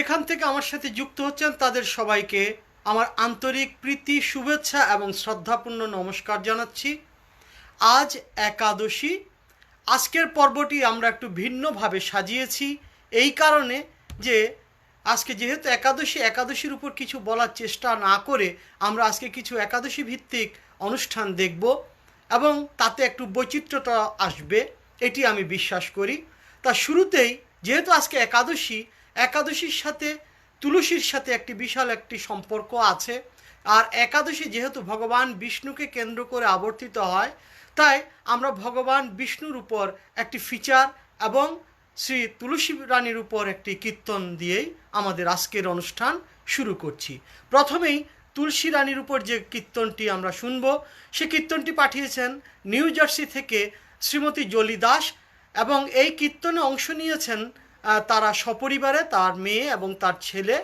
এখান থেকে আমার সাথে যুক্ত হচ্ছেন তাদের সবাইকে আমার আন্তরিক প্রীতি, শুভেচ্ছা এবং শ্রদ্ধাপূর্ণ নমস্কার জানাচ্ছি। আজ একাদশী। আজকের পর্বটি আমরা একটু ভিন্নভাবে সাজিয়েছি এই কারণে যে আজকে যেহেতু একাদশী, একাদশীর উপর কিছু বলার চেষ্টা না করে আমরা আজকে কিছু একাদশী ভিত্তিক অনুষ্ঠান দেখব এবং তাতে একটু বৈচিত্র্যতা আসবে, এটি আমি বিশ্বাস করি। তা শুরুতেই যেহেতু আজকে একাদশী, একাদশীর সাথে তুলসীর সাথে বিশাল একটি সম্পর্ক আছে। আর একাদশী যেহেতু ভগবান বিষ্ণুকে কেন্দ্র করে আবর্তিত হয়, তাই আমরা ভগবান বিষ্ণুর উপর একটি ফিচার এবং শ্রী তুলসী রানীর উপর একটি কীর্তন দিয়েই আমাদের আজকের অনুষ্ঠান শুরু করছি। প্রথমেই তুলসী রানীর উপর যে কীর্তনটি আমরা শুনব, সে কীর্তনটি পাঠিয়েছেন নিউ জার্সি থেকে শ্রীমতী জলি দাস, এবং এই কীর্তনে অংশ নিয়েছেন তারা সপরিবারে, তার মেয়ে এবং তার ছেলে।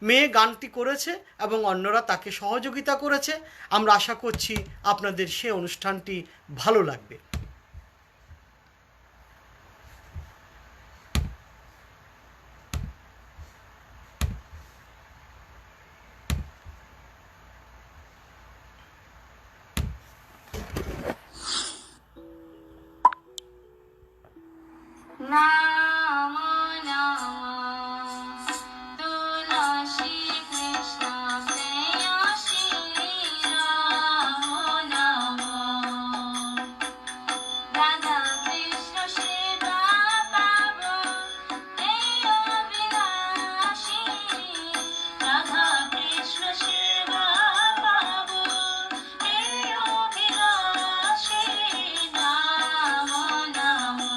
মেয়ে গানটি করেছে এবং অন্যরা তাকে সহযোগিতা করেছে। আমরা আশা করছি আপনাদের সে অনুষ্ঠানটি ভালো লাগবে। Namo Namo Tulasi Krishna Prayasi Namo Namo Radha Krishna Shiva Pavo Deyo Vinashi Radha Krishna Shiva Pavo Deyo Vinashi Namo Namo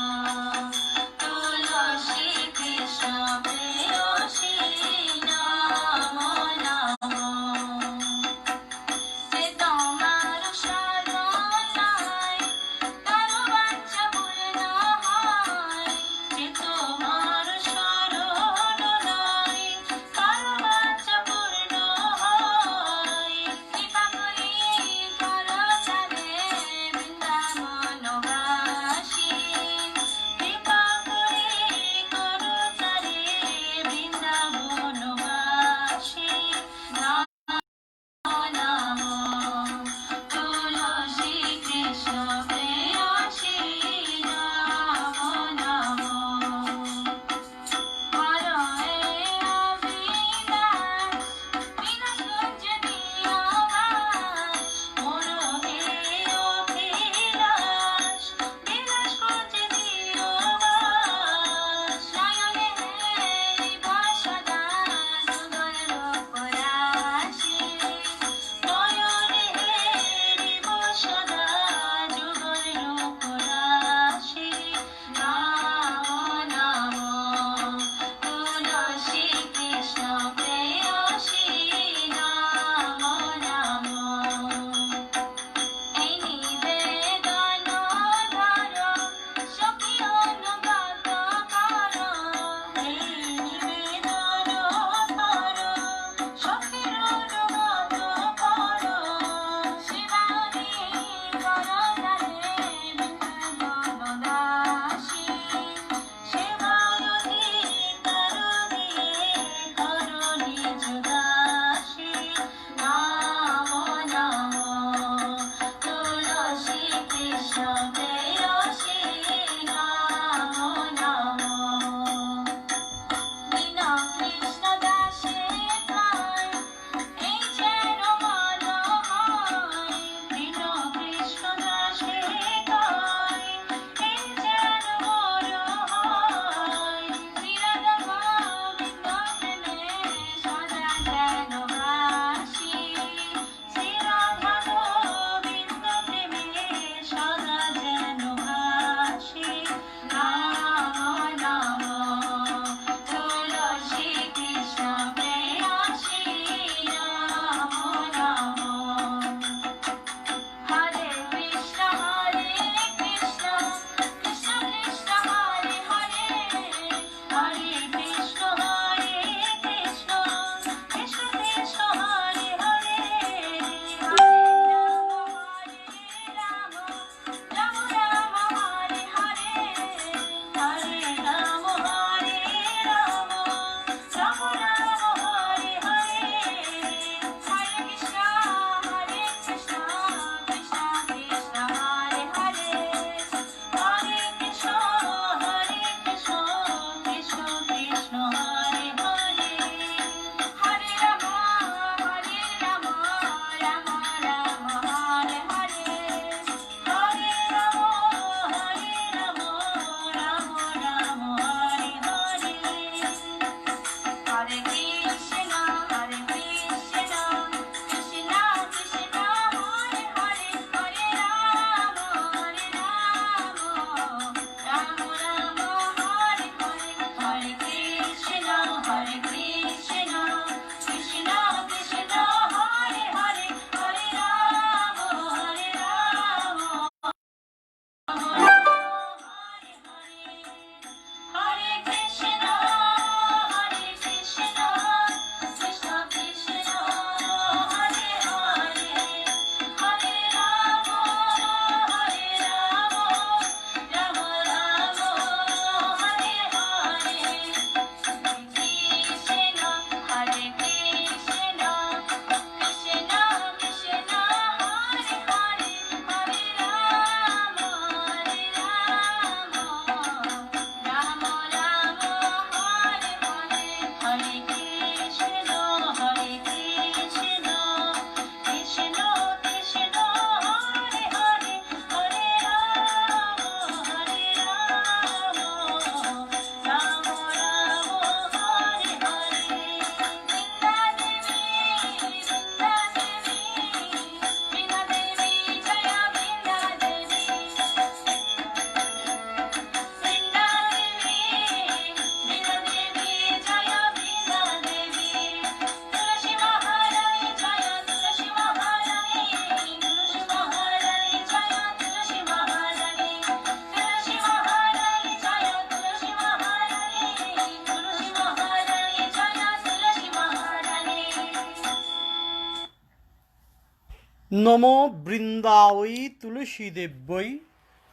নমো বৃন্দাবৈ তুলসী দেব্যৈ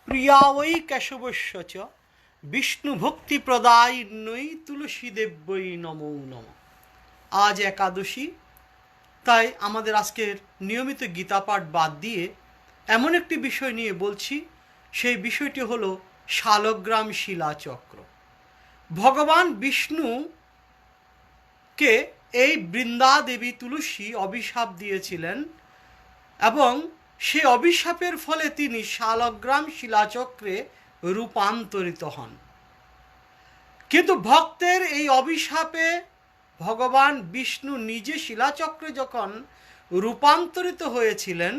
প্রিয়াবৈ কেশবস্য চ বিষ্ণু ভক্তি প্রদায়িন্যৈ তুলসী দেব্যৈ নমো নমঃ। আজ একাদশী, তাই আমাদের আজকের নিয়মিত গীতাপাঠ বাদ দিয়ে এমন একটি বিষয় নিয়ে বলছি। সেই বিষয়টি হলো শালগ্রাম শিলাচক্র। ভগবান বিষ্ণুকে এই বৃন্দা দেবী তুলসী অভিশাপ দিয়েছিলেন এবং সেই অভিশাপের ফলে তিনি শালগ্রাম শিলাচক্রে রূপান্তরিত হন। কিন্তু ভক্তের এই অভিশাপে ভগবান বিষ্ণু নিজে শিলাচক্রে যখন রূপান্তরিত হয়েছিলেন,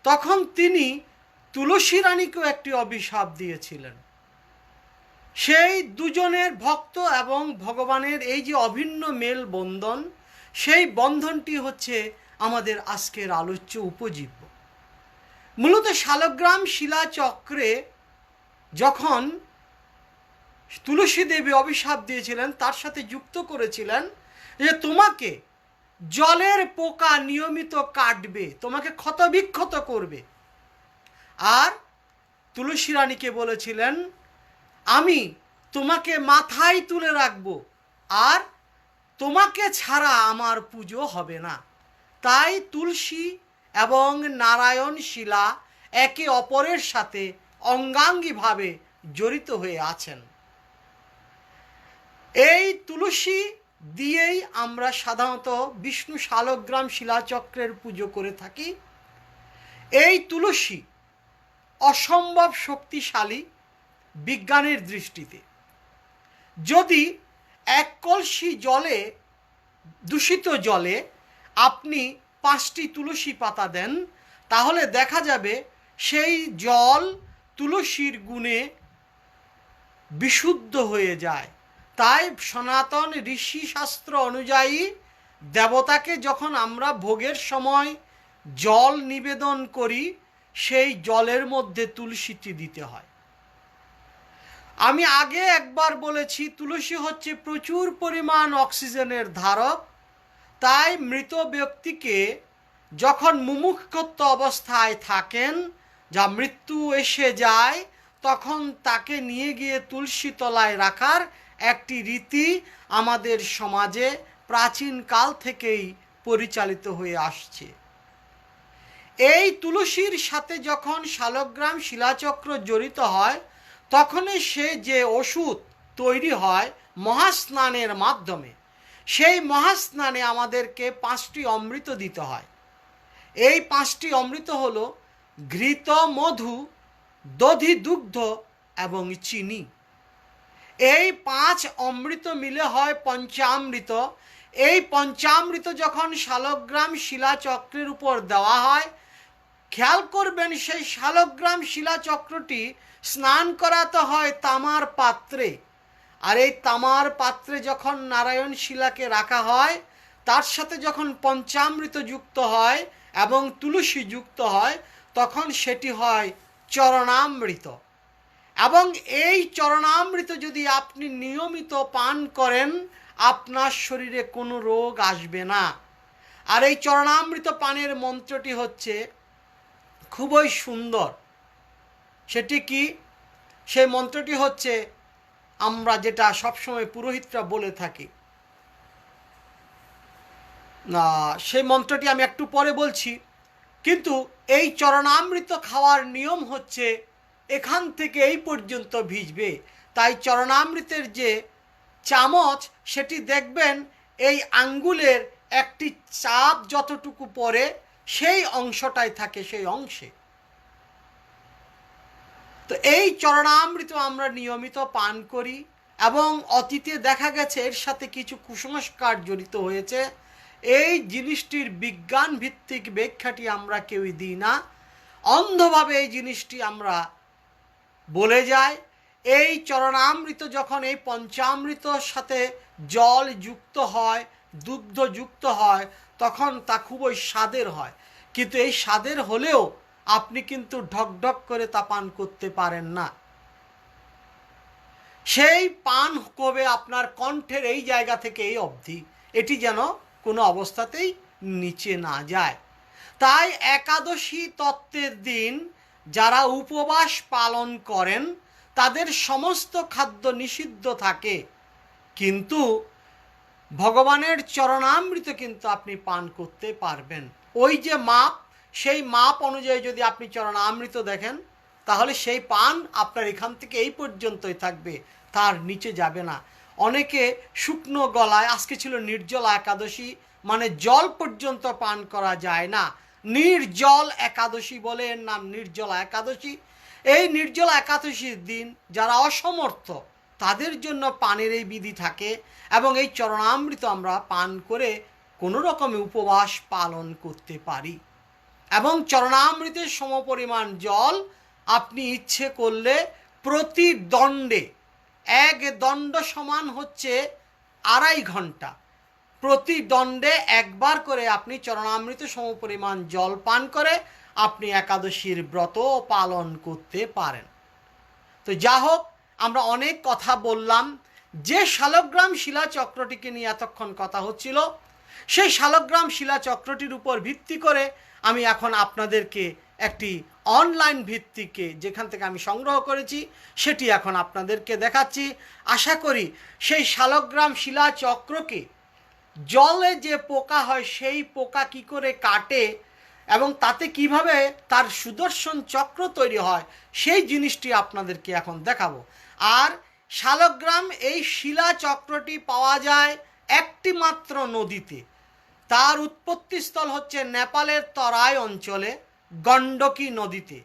তখন তিনি তুলসী রানীকেও একটি অভিশাপ দিয়েছিলেন। সেই দুজনের ভক্ত এবং ভগবানের এই যে অভিন্ন মেল বন্ধন, সেই বন্ধনটি হচ্ছে আমাদের আজকের আলোচ্য উপজীব্য। মূলত শালগ্রাম শিলাচক্রে যখন তুলসী দেবী অভিশাপ দিয়েছিলেন, তার সাথে যুক্ত করেছিলেন যে তোমাকে জলের পোকা নিয়মিত কাটবে, তোমাকে ক্ষতবিক্ষত করবে। আর তুলসী রানীকে বলেছিলেন আমি তোমাকে মাথায় তুলে রাখবো, আর তোমাকে ছাড়া আমার পুজো হবে না। তাই তুলসী এবং নারায়ণ শিলা একে অপরের সাথে অঙ্গাঙ্গিভাবে জড়িত হয়ে আছেন। এই তুলসী দিয়েই আমরা সাধারণত বিষ্ণু শালগ্রাম শিলাচক্রের পুজো করে থাকি। এই তুলসী অসম্ভব শক্তিশালী বিজ্ঞানের দৃষ্টিতে। যদি এক কলসি জলে, দূষিত জলে আপনি 5টি তুলসী পাতা দেন, তাহলে দেখা যাবে সেই জল তুলসীর গুণে বিশুদ্ধ হয়ে যায়। তাই সনাতন ঋষি শাস্ত্র অনুযায়ী দেবতাকে যখন আমরা ভোগের সময় জল নিবেদন করি, সেই জলের মধ্যে তুলসীটি দিতে হয়। আমি আগে একবার বলেছি, তুলসী হচ্ছে প্রচুর পরিমাণ অক্সিজেনের ধারক। তাই মৃত ব্যক্তিকে যখন মুমুক্ষুত্ব অবস্থায় থাকেন, যা মৃত্যু এসে যায়, তখন তাকে নিয়ে গিয়ে তুলসী তলায় রাখার একটি রীতি আমাদের সমাজে প্রাচীন কাল থেকেই পরিচালিত হয়ে আসছে। এই তুলসীর সাথে যখন শালগ্রাম শিলাচক্র জড়িত হয়, তখনই সে যে ওষুধ তৈরি হয় মহাস্নানের মাধ্যমে, সেই মহাস্নানে আমাদেরকে 5টি অমৃত দিতে হয়। এই 5টি অমৃত হলো ঘৃত, মধু, দধি, দুগ্ধ এবং চিনি। এই 5 অমৃত মিলে হয় পঞ্চামৃত। এই পঞ্চামৃত যখন শালগ্রাম শিলাচক্রের উপর দেওয়া হয়, খেয়াল করবেন সেই শালগ্রাম শিলাচক্রটি স্নান করাতে হয় তামার পাত্রে। আর এই তামার পাত্রে যখন নারায়ণ শিলাকে রাখা হয়, তার সাথে যখন পঞ্চামৃত যুক্ত হয় এবং তুলসী যুক্ত হয়, তখন সেটি হয় চরণামৃত। এবং এই চরণামৃত যদি আপনি নিয়মিত পান করেন, আপনার শরীরে কোনো রোগ আসবে না। আর এই চরণামৃত পানের মন্ত্রটি হচ্ছে খুবই সুন্দর। সেটি কি? সেই মন্ত্রটি হচ্ছে, আমরা যেটা সবসময় পুরোহিতরা বলে থাকি, না সেই মন্ত্রটি আমি একটু পরে বলছি। কিন্তু এই চরণামৃত খাওয়ার নিয়ম হচ্ছে এখান থেকে এই পর্যন্ত ভিজবে। তাই চরণামৃতের যে চামচ, সেটি দেখবেন এই আঙ্গুলের একটি চাপ যতটুকু পরে সেই অংশটাই থাকে সেই অংশে। তো এই চরণামৃত আমরা নিয়মিত পান করি এবং অতীতে দেখা গেছে এর সাথে কিছু কুসংস্কার জড়িত হয়েছে। এই জিনিসটির বিজ্ঞান ভিত্তিক ব্যাখ্যাটি আমরা কেউই দিই না, অন্ধভাবে এই জিনিসটি আমরা বলে যাই। এই চরণামৃত যখন এই পঞ্চামৃতর সাথে জল যুক্ত হয়, দুগ্ধ যুক্ত হয়, তখন তা খুবই স্বাদের হয়। কিন্তু এই স্বাদের হলেও আপনি কিন্তু ঢকঢক করে তা পান করতে পারেন না। সেই পান হবে আপনার কণ্ঠের এই জায়গা থেকে এই অবধি, এটি যেন কোনো অবস্থাতেই নিচে না যায়। তাই একাদশী তত্ত্বের দিন যারা উপবাস পালন করেন তাদের সমস্ত খাদ্য নিষিদ্ধ থাকে, কিন্তু ভগবানের চরণামৃত কিন্তু আপনি পান করতে পারবেন। ওই যে মাপ, সেই মাপ অনুযায়ী যদি আপনি চরণামৃত দেখেন তাহলে সেই পান আপনার এখান থেকে এই পর্যন্তই থাকবে, তার নিচে যাবে না। অনেকে শুকনো গলায়, আজকে ছিল নির্জলা একাদশী, মানে জল পর্যন্ত পান করা যায় না, নির্জল একাদশী বলে এর নাম নির্জলা একাদশী। এই নির্জলা একাদশীর দিন যারা অসমর্থ তাদের জন্য পানের এই বিধি থাকে, এবং এই চরণামৃত আমরা পান করে কোনো রকমে উপবাস পালন করতে পারি। এবং চরণামৃতের সমপরিমাণ জল আপনি ইচ্ছে করলে প্রতি দণ্ডে, এক দণ্ড সমান হচ্ছে 2.5 ঘন্টা, প্রতি দণ্ডে একবার করে আপনি চরণামৃত সমপরিমাণ জল পান করে আপনি একাদশীর ব্রত পালন করতে পারেন। তো যা হোক, আমরা অনেক কথা বললাম। যে শালগ্রাম শিলাচক্রটিকে নিয়ে এতক্ষণ কথা হচ্ছিল, সেই শালগ্রাম শিলাচক্রটির উপর ভিত্তি করে আমি এখন আপনাদেরকে একটি অনলাইন ভিত্তিকে, যেখান থেকে আমি সংগ্রহ করেছি, সেটি এখন আপনাদেরকে দেখাচ্ছি। আশা করি সেই শালগ্রাম শিলাচক্রকে জলে যে পোকা হয় সেই পোকা কি করে কাটে এবং তাতে কিভাবে তার সুদর্শন চক্র তৈরি হয় সেই জিনিসটি আপনাদেরকে এখন দেখাবো। আর শালগ্রাম এই শিলা চক্রটি পাওয়া যায় একটি মাত্র নদীতে, তার উৎপত্তিস্থল হচ্ছে নেপালের তরাই অঞ্চলে গণ্ডকী নদীতে।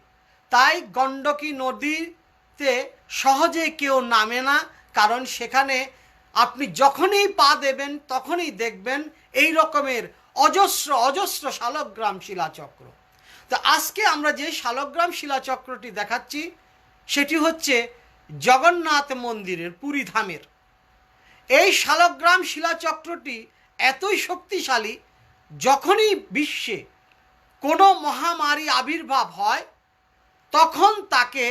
তাই গণ্ডকী নদীতে সহজে কেউ নামে না, কারণ সেখানে আপনি যখনই পা দেবেন তখনই দেখবেন এই রকমের অজস্র অজস্র শালগ্রাম শিলাচক্র। তো আজকে আমরা যে শালগ্রাম শিলাচক্রটি দেখাচ্ছি সেটি হচ্ছে জগন্নাথ মন্দিরের পুরী ধামের। এই শালগ্রাম শিলাচক্রটি এতই শক্তিশালী, যখনই বিশ্বে কোনো মহামারী আবির্ভাব হয় তখন তাকে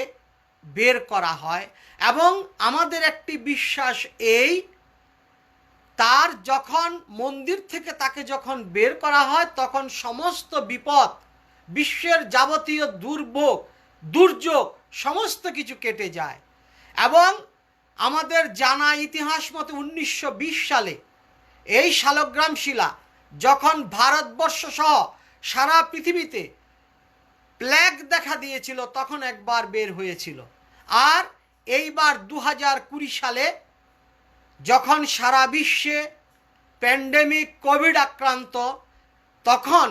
বের করা হয়। এবং আমাদের একটি বিশ্বাস এই, তার যখন মন্দির থেকে তাকে যখন বের করা হয় তখন সমস্ত বিপদ, বিশ্বের যাবতীয় দুর্ভোগ দুর্যোগ সমস্ত কিছু কেটে যায়। এবং আমাদের জানা ইতিহাস মতে 1920 সালে এই শালগ্রাম শিলা যখন ভারতবর্ষ সহ সারা পৃথিবীতে প্লেগ দেখা দিয়েছিল তখন একবার বের হয়েছিল। আর এইবার 2020 সালে যখন সারা বিশ্বে প্যান্ডেমিক কোভিড আক্রান্ত, তখন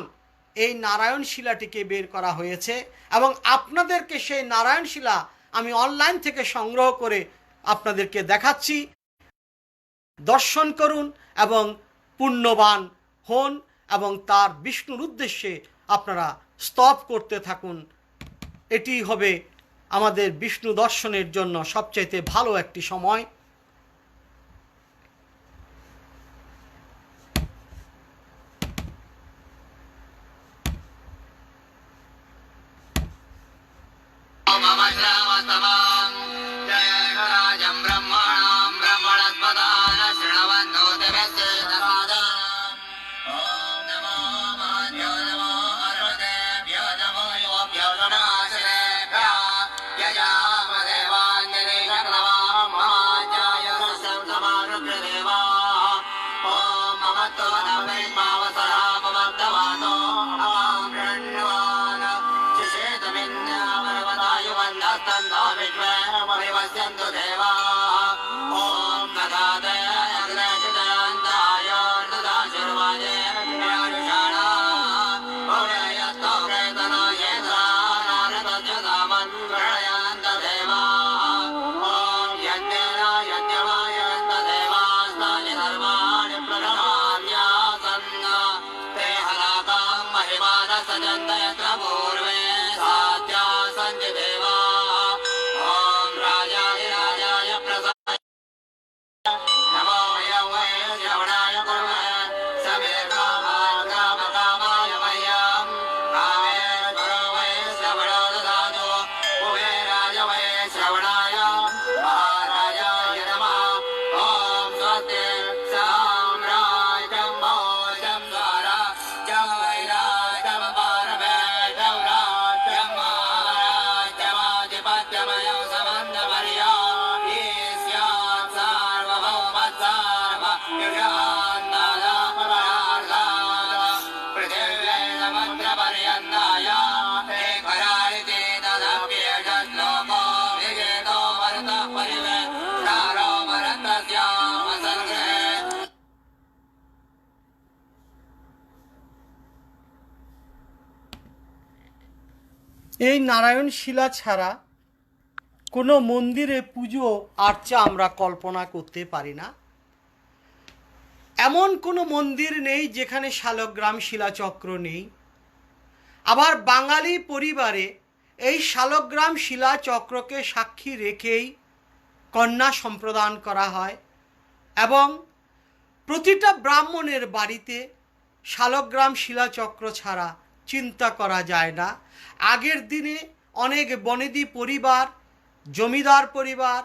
এই নারায়ণ শিলাটিকে বের করা হয়েছে। এবং আপনাদেরকে সেই নারায়ণ শিলা আমি অনলাইন থেকে সংগ্রহ করে আপনাদেরকে দেখাচ্ছি। দর্শন করুন এবং পুণ্যবান হন এবং তার বিষ্ণুর উদ্দেশ্যে আপনারা স্তব করতে থাকুন। এটি হবে আমাদের বিষ্ণু দর্শনের জন্য সবচাইতে ভালো একটি সময়। এই নারায়ণ শিলা ছাড়া কোনো মন্দিরে পুজো আর্চা আমরা কল্পনা করতে পারি না। এমন কোনো মন্দির নেই যেখানে শালগ্রাম শিলাচক্র নেই। আবার বাঙালি পরিবারে এই শালগ্রাম শিলাচক্রকে সাক্ষী রেখেই কন্যা সম্প্রদান করা হয় এবং প্রতিটা ব্রাহ্মণের বাড়িতে শালগ্রাম শিলাচক্র ছাড়া চিন্তা করা যায় না। আগের দিনে অনেক বনেদি পরিবার, জমিদার পরিবার,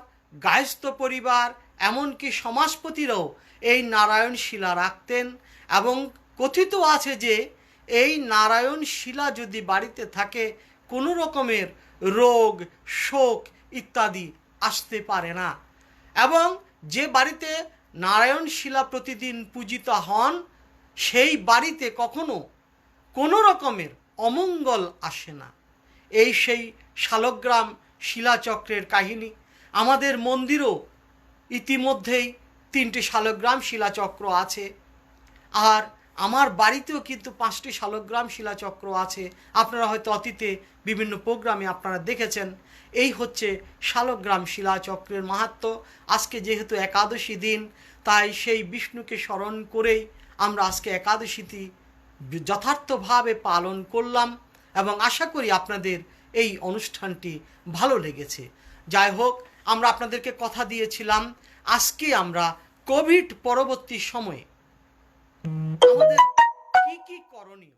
গায়স্থ পরিবার, এমনকি সমাজপতিরাও এই নারায়ণ শিলা রাখতেন এবং কথিত আছে যে এই নারায়ণ শিলা যদি বাড়িতে থাকে কোনো রকমের রোগ, শোক ইত্যাদি আসতে পারে না এবং যে বাড়িতে নারায়ণ শিলা প্রতিদিন পূজিত হন সেই বাড়িতে কখনো কোনো রকমের অমঙ্গল আসে না। এই সেই শালগ্রাম শিলাচক্রের কাহিনী। আমাদের মন্দিরও ইতিমধ্যেই 3টি শালগ্রাম শিলাচক্র আছে, আর আমার বাড়িতেও কিন্তু 5টি শালগ্রাম শিলাচক্র আছে। আপনারা হয়তো অতীতে বিভিন্ন প্রোগ্রামে আপনারা দেখেছেন। এই হচ্ছে শালগ্রাম শিলাচক্রের মাহাত্ম্য। আজকে যেহেতু একাদশী দিন, তাই সেই বিষ্ণুকে স্মরণ করেই আমরা আজকে একাদশীটি যথার্থভাবে পালন করলাম এবং আশা করি আপনাদের এই অনুষ্ঠানটি ভালো লেগেছে। যাই হোক, আমরা আপনাদেরকে কথা দিয়েছিলাম আজকে আমরা কোভিড পরবর্তী সময়ে আমাদের কি কি করণীয়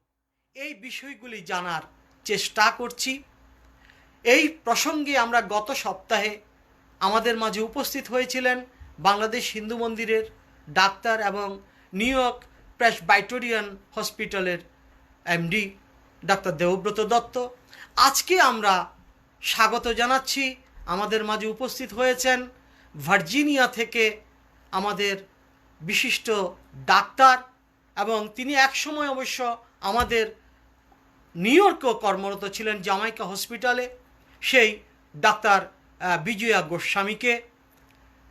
এই বিষয়গুলি জানার চেষ্টা করছি। এই প্রসঙ্গে আমরা গত সপ্তাহে আমাদের মাঝে উপস্থিত হয়েছিলেন বাংলাদেশ হিন্দু মন্দিরের ডাক্তার এবং নিউ ইয়র্ক প্রেসবাইটেরিয়ান হসপিটালের এমডি ডাক্তার দেবব্রত দত্ত। আজকে আমরা স্বাগত জানাচ্ছি, আমাদের মাঝে উপস্থিত হয়েছেন ভার্জিনিয়া থেকে আমাদের বিশিষ্ট ডাক্তার এবং তিনি একসময় অবশ্য আমাদের নিউ ইয়র্কেও কর্মরত ছিলেন জামাইকা হসপিটালে, সেই ডাক্তার বিজয়া গোস্বামীকে।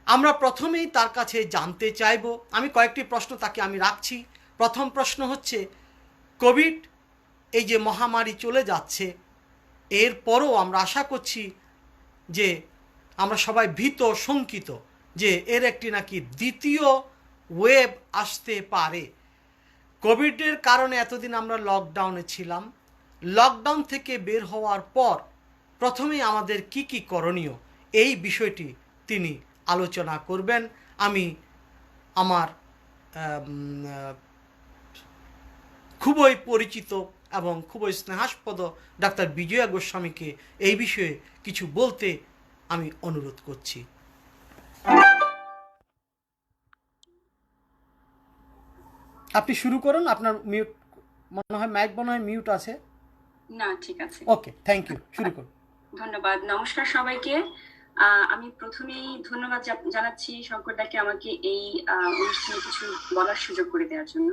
আমরা প্রথমেই তার কাছে জানতে চাইব, আমি কয়েকটি প্রশ্ন তাকে আমি রাখছি। প্রথম প্রশ্ন হচ্ছে, কোভিড এই যে মহামারী চলে যাচ্ছে, এরপরও আমরা আশা করছি যে আমরা সবাই ভীত শঙ্কিত যে এর একটি নাকি দ্বিতীয় ওয়েভ আসতে পারে। কোভিডের কারণে এতদিন আমরা লকডাউনে ছিলাম। লকডাউন থেকে বের হওয়ার পর প্রথমেই আমাদের কি কি করণীয় এই বিষয়টি তিনি আলোচনা করবেন। আমি আমার খুবই পরিচিত এবং খুবই স্নেহাস্পদ ডাক্তার বিজয়া গোস্বামীকে এই বিষয়ে কিছু বলতে আমি অনুরোধ করছি। আপনি শুরু করুন। আপনার মিউট মনে হয়, মাইক মনে হয় মিউট আছে। না, ঠিক আছে। ওকে, থ্যাংক ইউ, শুরু করুন। ধন্যবাদ। নমস্কার সবাইকে। আমি প্রথমেই ধন্যবাদ জানাচ্ছি শঙ্করদাকে আমাকে এই অনুষ্ঠানে কিছু বলার সুযোগ করে দেওয়ার জন্য।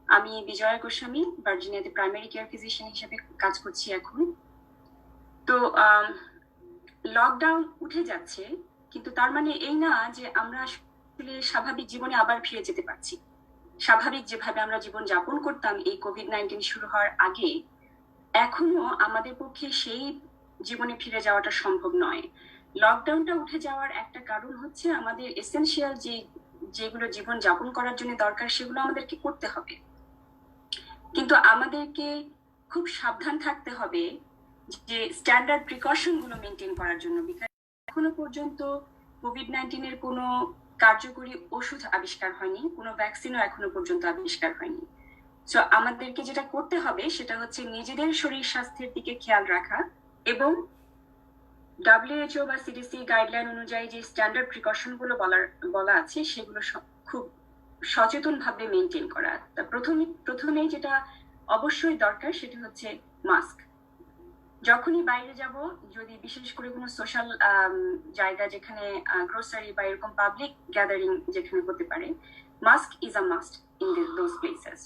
আমি বিজয়া গোস্বামী, ভার্জিনিয়াতে প্রাইমারি কেয়ার ফিজিশিয়ান হিসেবে কাজ করছি এখন। তো লকডাউন উঠে যাচ্ছে, কিন্তু তার মানে এই না যে আমরা আসলে স্বাভাবিক জীবনে আবার ফিরে যেতে পারছি। স্বাভাবিক যেভাবে আমরা জীবন যাপন করতাম এই কোভিড-19 শুরু হওয়ার আগে, এখনো আমাদের পক্ষে সেই জীবনে ফিরে যাওয়াটা সম্ভব নয়। লকডাউনটা উঠে যাওয়ার একটা কারণ হচ্ছে আমাদের এসেনশিয়াল যেগুলো জীবন যাপন করার জন্য দরকার সেগুলো আমাদেরকে করতে হবে, কিন্তু আমাদেরকে খুব সাবধান থাকতে হবে যে স্ট্যান্ডার্ড প্রিকশন গুলো মেনটেন করার জন্য। এখনো পর্যন্ত কোভিড-19 এর কোনো কার্যকরী ওষুধ আবিষ্কার হয়নি, কোনো ভ্যাকসিনও এখনো পর্যন্ত আবিষ্কার হয়নি। সো আমাদেরকে যেটা করতে হবে সেটা হচ্ছে নিজেদের শরীর স্বাস্থ্যের দিকে খেয়াল রাখা এবং WHO বা CDC গাইডলাইন অনুযায়ী যে স্ট্যান্ডার্ড প্রিকশন গুলো বলা আছে সেগুলো খুব সচেতন ভাবে মেনটেন করা। তা প্রথমেই যেটা অবশ্যই দরকার সেটা হচ্ছে মাস্ক। যখনই বাইরে যাব, যদি বিশেষ করে কোনো সোশ্যাল জায়গা যেখানে গ্রোসারি বা এরকম পাবলিক গ্যাদারিং যেখানে হতে পারে, mask is a must in those places.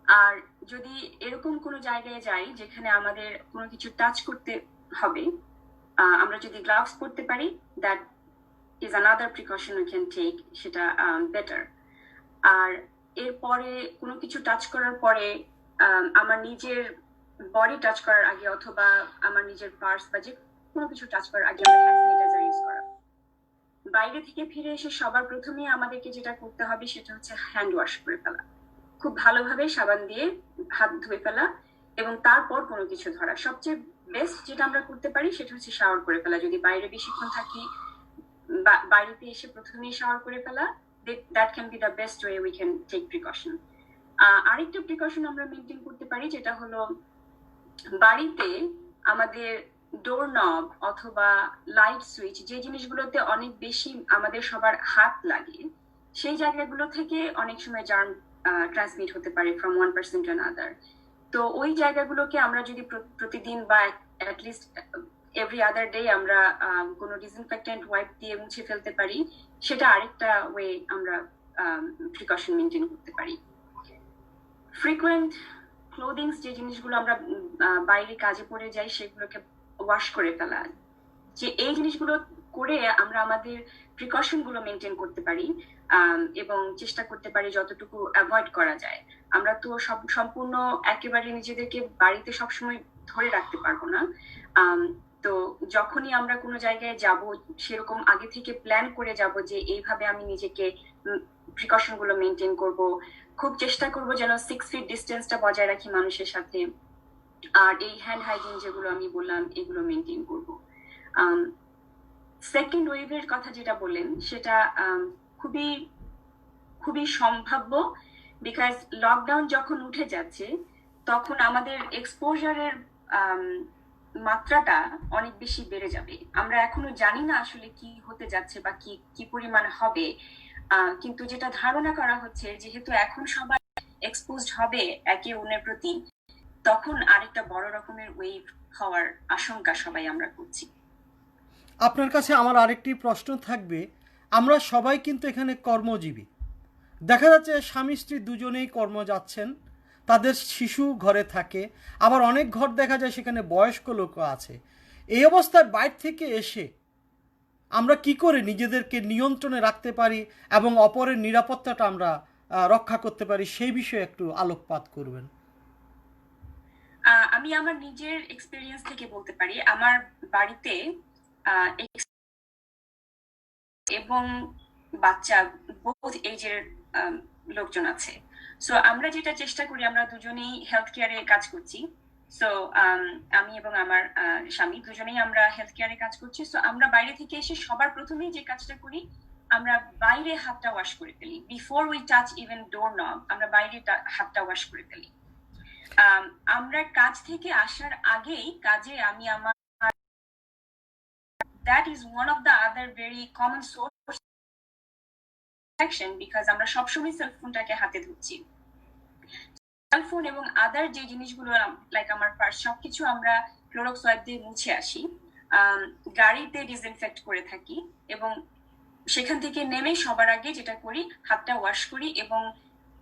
আর যদি এরকম কোনো জায়গায় যাই যেখানে আমাদের কোনো কিছু টাচ করতে হবে, আমরা যদি গ্লাভস পরতে পারি, that is another precaution we can take, সেটা বেটার। আর এরপরে কোনো কিছু টাচ করার পরে আমার নিজের বডি টাচ করার আগে অথবা আমার নিজের পার্স বা যে কোনো কিছু টাচ করার আগে আমরা হ্যান্ড স্যানিটাইজার ইউজ করা। বাইরে থেকে ফিরে এসে সবার প্রথমে আমাদেরকে যেটা করতে হবে সেটা হচ্ছে হ্যান্ড ওয়াশ করে ফেলা, খুব ভালোভাবে সাবান দিয়ে হাত ধুয়ে ফেলা এবং তারপর কোনো কিছু ধরা। সবচেয়ে বেস্ট যেটা আমরা করতে পারি সেটা হচ্ছে শাওয়ার করে ফেলা। যদি বাইরে বেশিক্ষণ থাকি, বাড়িতে এসে প্রথমেই শাওয়ার করে ফেলা, that can be the best way we can take precaution. আরেকটা প্রিকশন আমরা মেনটেন করতে পারি, যেটা হলো বাড়িতে আমাদের ডোর নব অথবা লাইট সুইচ, যে জিনিসগুলোতে অনেক বেশি আমাদের সবার হাত লাগে, সেই জায়গাগুলো থেকে অনেক সময় জার্ম ট্রান্সমিট হতে পারে from one person to another. তো ওই জায়গাগুলোকে আমরা যদি প্রতিদিন বা অ্যাটলিস্ট এভরি আদার ডে আমরা কোনো ডিসইনফেক্টেন্ট ওয়াইপ দিয়ে মুছে ফেলতে পারি, সেটা আরেকটা ওয়ে আমরা প্রিকশন মেনটেন করতে পারি। ফ্রিকুয়েন্ট ক্লোদিংস, যে জিনিসগুলো আমরা বাইরে কাজে পড়ে যাই, সেগুলোকে ওয়াশ করে ফেলা, যে এই জিনিসগুলো করে আমরা আমাদের প্রিকশন গুলো মেনটেন করতে পারি এবং চেষ্টা করতে পারি যতটুকু অ্যাভয়েড করা যায়। আমরা তো সম্পূর্ণ একেবারে নিজেদেরকে বাড়িতে সবসময় ধরে রাখতে পারবো না। তো যখনই আমরা কোনো জায়গায় যাব, সেরকম আগে থেকে প্ল্যান করে যাব যে এইভাবে আমি নিজেকে প্রিকশন গুলো মেনটেন করব। খুব চেষ্টা করব যেন 6 ফিট ডিস্টেন্সটা বজায় রাখি মানুষের সাথে, আর এই হ্যান্ড হাইজিন যেগুলো আমি বললাম এগুলো মেনটেন করব। সেকেন্ড ওয়েভের কথা যেটা বললেন সেটা খুবই খুবই সম্ভাব্য, বিকজ লকডাউন যখন উঠে যাচ্ছে তখন আমাদের এক্সপোজারের মাত্রাটা অনেক বেশি বেড়ে যাবে। আমরা এখনো জানি না আসলে কি হতে যাচ্ছে বা কি কি পরিমাণ হবে, কিন্তু যেটা ধারণা করা হচ্ছে যেহেতু এখন সবাই এক্সপোজড হবে একে অন্যের প্রতি, তখন আরেকটা বড় রকমের ওয়েভ হওয়ার আশঙ্কা সবাই আমরা করছি। আপনার কাছে আমার আরেকটি প্রশ্ন থাকবে, আমরা সবাই কিন্তু এখানে কর্মজীবী, দেখা যাচ্ছে স্বামী স্ত্রী দুজনেই কর্ম যাচ্ছেন, তাদের শিশু ঘরে থাকে, আবার অনেক ঘর দেখা যায় সেখানে বয়স্ক লোকও আছে। এই অবস্থায় বাইরে থেকে এসে আমরা কি করে নিজেদেরকে নিয়ন্ত্রণে রাখতে পারি এবং অপরের নিরাপত্তাটা আমরা রক্ষা করতে পারি, সেই বিষয়ে একটু আলোকপাত করবেন। আমি আমার নিজের এক্সপিরিয়েন্স থেকে বলতে পারি, আমার বাড়িতে এবং বাচ্চা বোথ এজের লোকজন আছে। সো আমরা যেটা চেষ্টা করি, আমরা দুজনেই হেলথ কেয়ারে কাজ করছি। সো আমি এবং আমার স্বামী দুজনেই আমরা হেলথ কেয়ারে কাজ করছি। সো আমরা বাইরে থেকে এসে সবার প্রথমেই যে কাজটা করি, আমরা বাইরে হাতটা ওয়াশ করে ফেলি। বিফোর উই টাচ ইভেন ডোর নব, আমরা বাইরে হাতটা ওয়াশ করে ফেলি। আমরা কাজ থেকে আসার আগেই কাজে আমি আমার, that is one of the other very common source protection, because আমরা সবসময় সেলফোনটাকে হাতে ধরছি। সেলফোন এবং আদার যে জিনিসগুলো লাইক আমার পার্স, সবকিছু আমরা ক্লোরক্স ওয়াইপ দিয়ে মুছে আসি, গাড়িতে ডিসইনফেক্ট করে থাকি এবং সেখান থেকে নেমে সবার আগে যেটা করি হাতটা ওয়াশ করি। এবং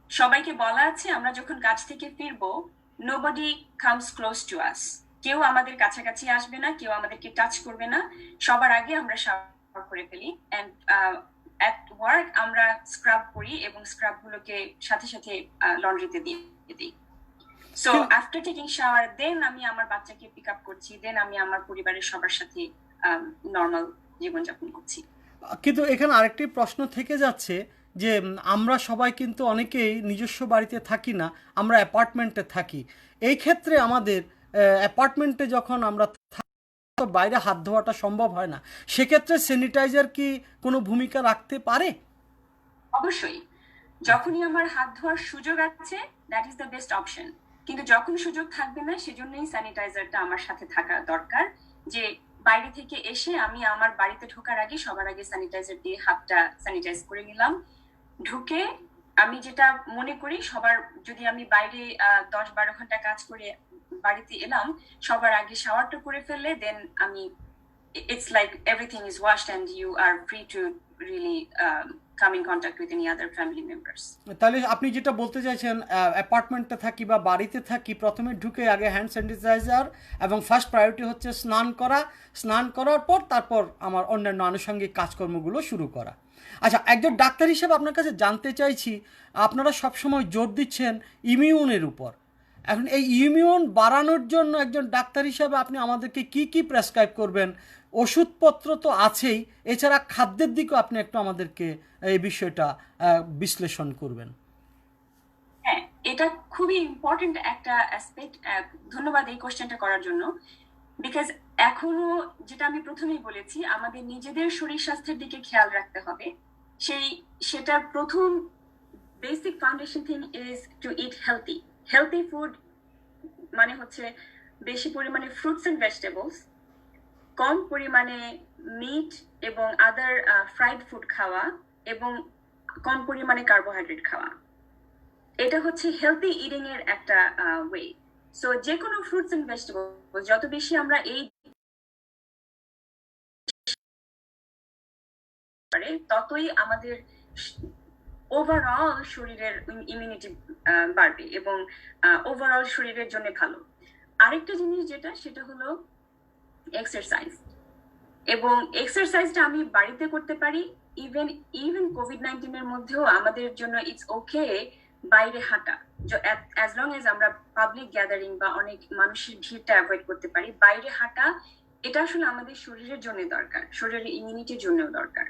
সবাইকে বলা আছে আমরা যখন কাজ থেকে ফিরবো, nobody comes close to us, কেউ আমাদের কাছাকাছি আসবে না, কেউ আমাদেরকে টাচ করবে না, সবার আগে আমরা শাওয়ার করে ফেলি। এন্ড এট ওয়ার্ক আমরা স্ক্রাব করি এবং স্ক্রাব গুলোকে সাথে সাথে লন্ড্রিতে দিয়ে দিই। সো আফটার টেকিং শাওয়ার দেন আমি আমার বাচ্চাকে পিক আপ করছি, দেন আমি আমার পরিবারের সবার সাথে নর্মাল জীবনযাপন করছি। কিন্তু এখানে আরেকটি প্রশ্ন থেকে যাচ্ছে যে আমরা সবাই কিন্তু অনেকেই নিজস্ব বাড়িতে থাকি না, আমরা অ্যাপার্টমেন্টে থাকি। এই ক্ষেত্রে আমাদের অ্যাপার্টমেন্টে যখন আমরা বাইরে হাত ধোয়াটা সম্ভব হয় না, সেক্ষেত্রে স্যানিটাইজার কি কোনো ভূমিকা রাখতে পারে? অবশ্যই, যখনই আমার হাত ধোয়ার সুযোগ আছে that is the best option, কিন্তু যখন সুযোগ থাকবে না সেজন্যই স্যানিটাইজারটা আমার সাথে থাকা দরকার। যে বাইরে থেকে এসে আমি আমার বাড়িতে ঢোকার আগে সবার আগে স্যানিটাইজার দিয়ে হাতটা স্যানিটাইজ করে নিলাম। ঢুকে আমি যেটা মনে করি, সবার যদি আমি বাইরে 10-12 ঘন্টা কাজ করে বাড়িতে এলাম, সবার আগে শাওয়ারটা করে ফেললে দেন আমি, it's like everything is washed and you are free to really come in contact with any other family members. তাহলে আপনি যেটা বলতে চাইছেন, অ্যাপার্টমেন্টে থাকি বা বাড়িতে থাকি, প্রথমে ঢুকে আগে হ্যান্ড স্যানিটাইজার এবং ফার্স্ট প্রায়োরিটি হচ্ছে স্নান করা, স্নান করার পর তারপর আমার অন্যান্য আনুষঙ্গিক কাজকর্মগুলো শুরু করা। আচ্ছা, একজন ডাক্তার হিসেবে আপনার কাছে জানতে চাইছি, আপনারা সবসময় জোর দিচ্ছেন ইমিউনের উপর, এখন এই ইমিউন বাড়ানোর জন্য একজন ডাক্তার হিসাবে আপনি আমাদেরকে কি কি প্রেসক্রাইব করবেন? ওষুধপত্র তো আছেই, এছাড়া খাদ্যের দিকেও আপনি একটু আমাদেরকে এই বিষয়টা বিশ্লেষণ করবেন। হ্যাঁ, এটা খুবই ইম্পর্টেন্ট একটা অ্যাসপেক্ট। ধন্যবাদ এই কোশ্চেনটা করার জন্য। বিকজ এখনো যেটা আমি প্রথমেই বলেছি, আমাদের নিজেদের শরীর স্বাস্থ্যের দিকে খেয়াল রাখতে হবে। সেটার প্রথম basic foundation thing is to eat healthy. Healthy food মানে হচ্ছে বেশি পরিমাণে ফ্রুটস এন্ড ভেজিটেবলস, কম পরিমাণে মিট এবং আদার ফ্রাইড ফুড খাওয়া, এবং কম পরিমাণে কার্বোহাইড্রেট খাওয়া। এটা হচ্ছে হেলদি ইটিং এর একটা ওয়ে। সো যে কোনো ফ্রুটস এন্ড ভেজিটেবল যত বেশি আমরা এই ততই আমাদের ওভারঅল শরীরের ইমিউনিটি বাড়বে এবং ওভারঅল শরীরের জন্য ভালো। আরেকটা জিনিস যেটা, সেটা হলো এক্সারসাইজ। এবং এক্সারসাইজটা আমি বাড়িতে করতে পারি। ইভেন কোভিড-19 এর মধ্যেও আমাদের জন্য ইটস ওকে বাইরে হাঁটা, অ্যাজ লং এজ আমরা পাবলিক গ্যাদারিং বা অনেক মানুষের ভিড়টা অ্যাভয়েড করতে পারি। বাইরে হাঁটা এটা আসলে আমাদের শরীরের জন্য দরকার, শরীরের ইমিউনিটির জন্যও দরকার।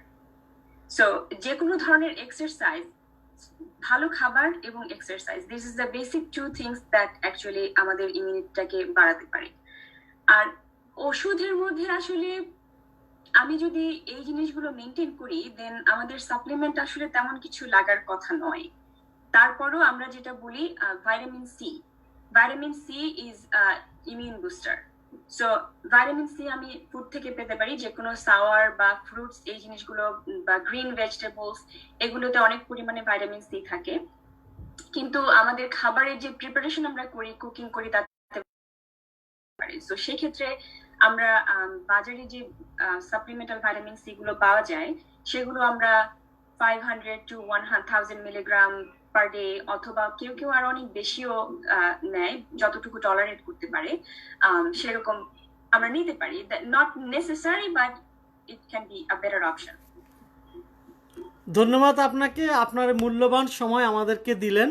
সো যে কোনো ধরনের এক্সারসাইজ, ভালো খাবার এবং exercise, this is the basic to things that actually আমাদের ইমিউনিটিটাকে বাড়াতে পারে। আর ওষুধের মধ্যে আসলে আমি যদি এই জিনিসগুলো মেনটেন করি, দেন আমাদের সাপ্লিমেন্ট আসলে তেমন কিছু লাগার কথা নয়। তারপরও আমরা যেটা বলি vitamin C is immune booster. So vitamin C আমি ফুড থেকে পেতে পারি, যে কোনো সাওয়ার বা ফ্রুটস, এই জিনিসগুলো বা গ্রিন ভেজিটেবলস, এগুলোতে অনেক পরিমাণে ভাইটামিন সি থাকে। কিন্তু আমাদের খাবারের যে প্রিপারেশন আমরা করি, কুকিং করি, তাতে পারে। তো সেক্ষেত্রে আমরা বাজারে যে সাপ্লিমেন্টাল ভাইটামিন সি গুলো পাওয়া যায়, সেগুলো আমরা 500 to 1000 মিলিগ্রাম পার ডে, অথবা কেউ কেউ আর অনেক বেশিও নেয়, যতটুকু টলারেট করতে পারে সেরকম আমরা নিতে পারি। Not necessary, but it can be a better option. ধন্যবাদ আপনাকে, আপনার মূল্যবান সময় আমাদেরকে দিলেন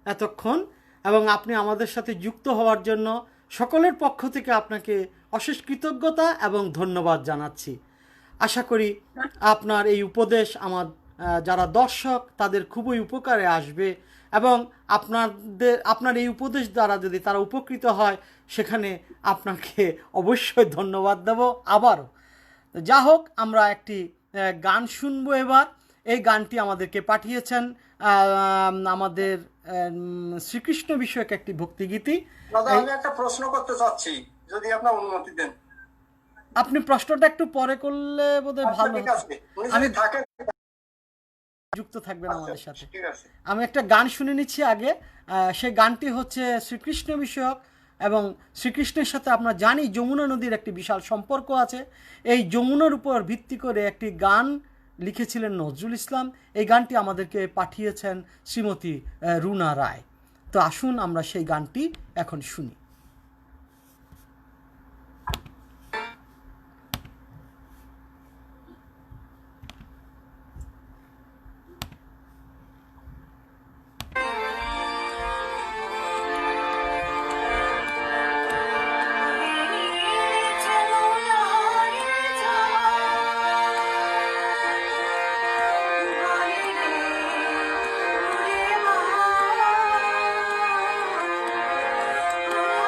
এতক্ষণ, এবং আপনি আমাদের সাথে যুক্ত হওয়ার জন্য সকলের পক্ষ থেকে আপনাকে অশেষ কৃতজ্ঞতা এবং ধন্যবাদ জানাচ্ছি। আশা করি আপনার এই উপদেশ আমার যারা দর্শক তাদের খুবই উপকারে আসবে, এবং আপনার এই উপদেশ দ্বারা যদি তারা উপকৃত হয়, সেখানে আপনাকে অবশ্যই ধন্যবাদ দেব আবারও। যা হোক, আমরা একটি গান শুনবো এবার। এই গানটি আমাদেরকে পাঠিয়েছেন আমাদের শ্রীকৃষ্ণ বিষয়ক একটি ভক্তিগীতি। দাদা, আমি একটা প্রশ্ন করতে চাচ্ছি, যদি আপনার অনুমতি দেন। আপনি প্রশ্নটা একটু পরে করলে বোধহয় ভালো ঠিক আছে, উনি আমি যদি থাকেন যুক্ত থাকবেন আমাদের সাথে। ঠিক আছে। আমি একটা গান শুনে নিচ্ছি আগে। সেই গানটি হচ্ছে শ্রীকৃষ্ণ বিষয়ক, এবং শ্রীকৃষ্ণের সাথে আমরা জানি যমুনা নদীর একটি বিশাল সম্পর্ক আছে। এই যমুনার উপর ভিত্তি করে একটি গান লিখেছিলেন নজরুল ইসলাম। এই গানটি আমাদেরকে পাঠিয়েছেন শ্রীমতী রুনা রায়। তো আসুন আমরা সেই গানটি এখন শুনি। Oh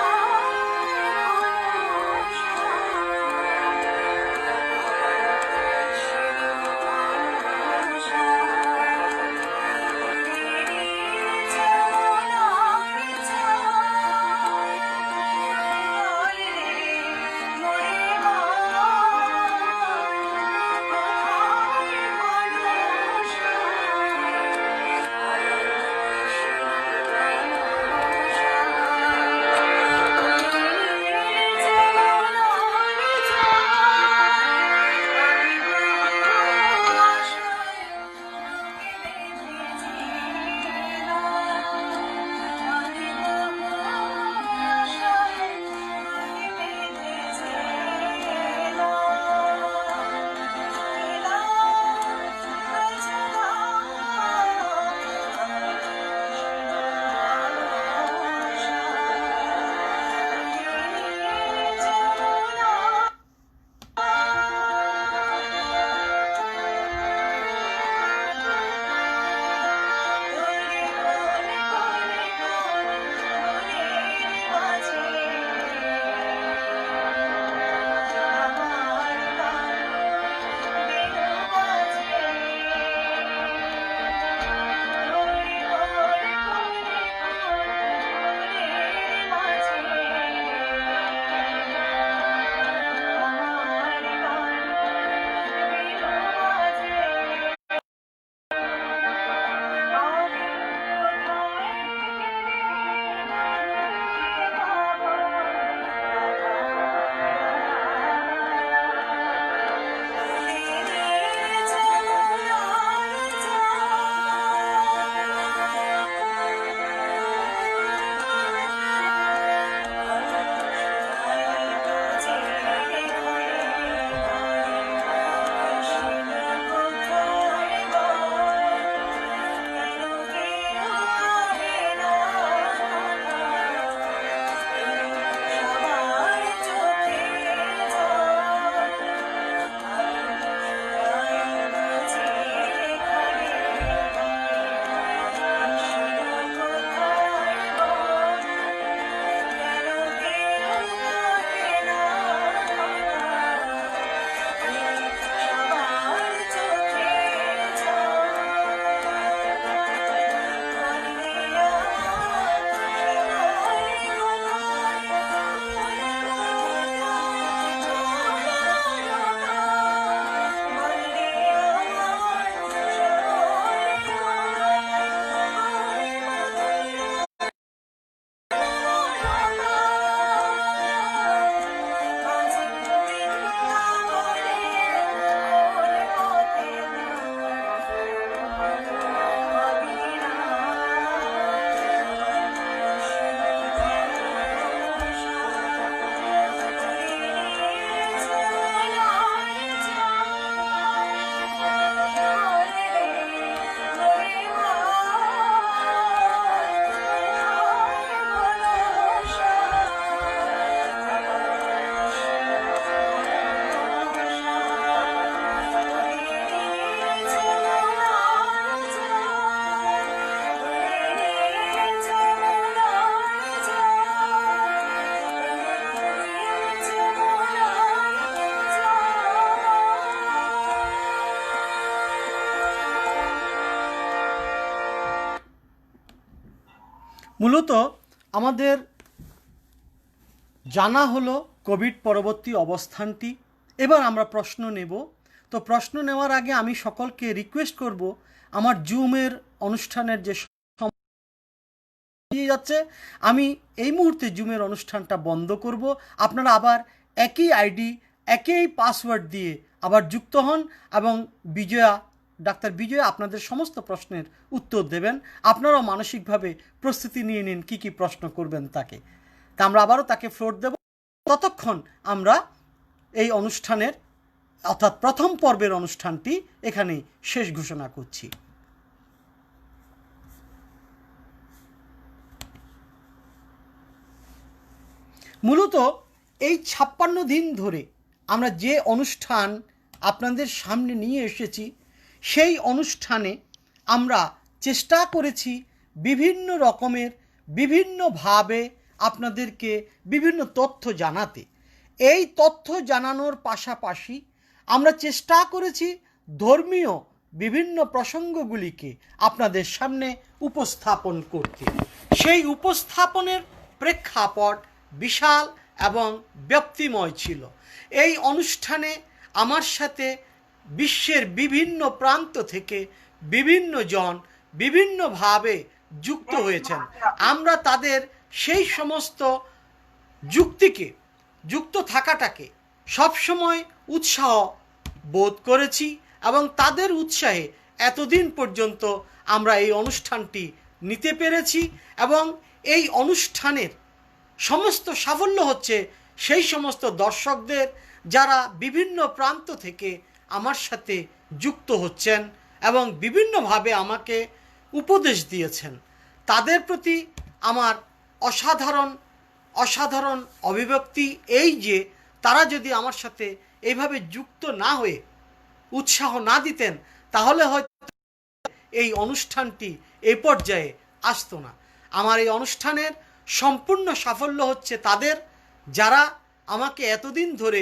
মূলত আমাদের জানা হলো কোভিড পরবর্তী অবস্থানটি। এবার আমরা প্রশ্ন নেব। তো প্রশ্ন নেওয়ার আগে আমি সকলকে রিকোয়েস্ট করব, আমার জুমের অনুষ্ঠানের যে দিয়ে যাচ্ছে, আমি এই মুহূর্তে জুমের অনুষ্ঠানটা বন্ধ করব। আপনারা আবার একই আইডি একই পাসওয়ার্ড দিয়ে আবার যুক্ত হন এবং ডাক্তার বিজয়া আপনাদের সমস্ত প্রশ্নের উত্তর দেবেন। আপনারাও মানসিকভাবে প্রস্তুতি নিয়ে নিন কী কী প্রশ্ন করবেন তাকে। তা আমরা আবারও তাকে ফ্লোর দেব। ততক্ষণ আমরা এই অনুষ্ঠানের অর্থাৎ প্রথম পর্বের অনুষ্ঠানটি এখানেই শেষ ঘোষণা করছি। মূলত এই 56 দিন ধরে আমরা যে অনুষ্ঠান আপনাদের সামনে নিয়ে এসেছি, সেই অনুষ্ঠানে আমরা চেষ্টা করেছি বিভিন্ন রকমের বিভিন্নভাবে আপনাদেরকে বিভিন্ন তথ্য জানাতে। এই তথ্য জানানোর পাশাপাশি আমরা চেষ্টা করেছি ধর্মীয় বিভিন্ন প্রসঙ্গগুলিকে আপনাদের সামনে উপস্থাপন করতে। সেই উপস্থাপনের প্রেক্ষাপট বিশাল এবং ব্যক্তিময় ছিল। এই অনুষ্ঠানে আমার সাথে বিশ্বের বিভিন্ন প্রান্ত থেকে বিভিন্ন জন বিভিন্নভাবে যুক্ত হয়েছেন। আমরা তাদের সেই সমস্ত যুক্ত থাকাটাকে সবসময় উৎসাহ বোধ করেছি এবং তাদের উৎসাহে এতদিন পর্যন্ত আমরা এই অনুষ্ঠানটি নিতে পেরেছি। এবং এই অনুষ্ঠানের সমস্ত সাফল্য হচ্ছে সেই সমস্ত দর্শকদের যারা বিভিন্ন প্রান্ত থেকে আমার সাথে যুক্ত হচ্ছেন এবং বিভিন্নভাবে আমাকে উপদেশ দিয়েছেন। তাদের প্রতি আমার অসাধারণ অভিব্যক্তি এই যে তারা যদি আমার সাথে এইভাবে যুক্ত না হয়ে উৎসাহ না দিতেন তাহলে হয়তো এই অনুষ্ঠানটি এই পর্যায়ে আসতো না। আমার এই অনুষ্ঠানের সম্পূর্ণ সাফল্য হচ্ছে তাদের, যারা আমাকে এতদিন ধরে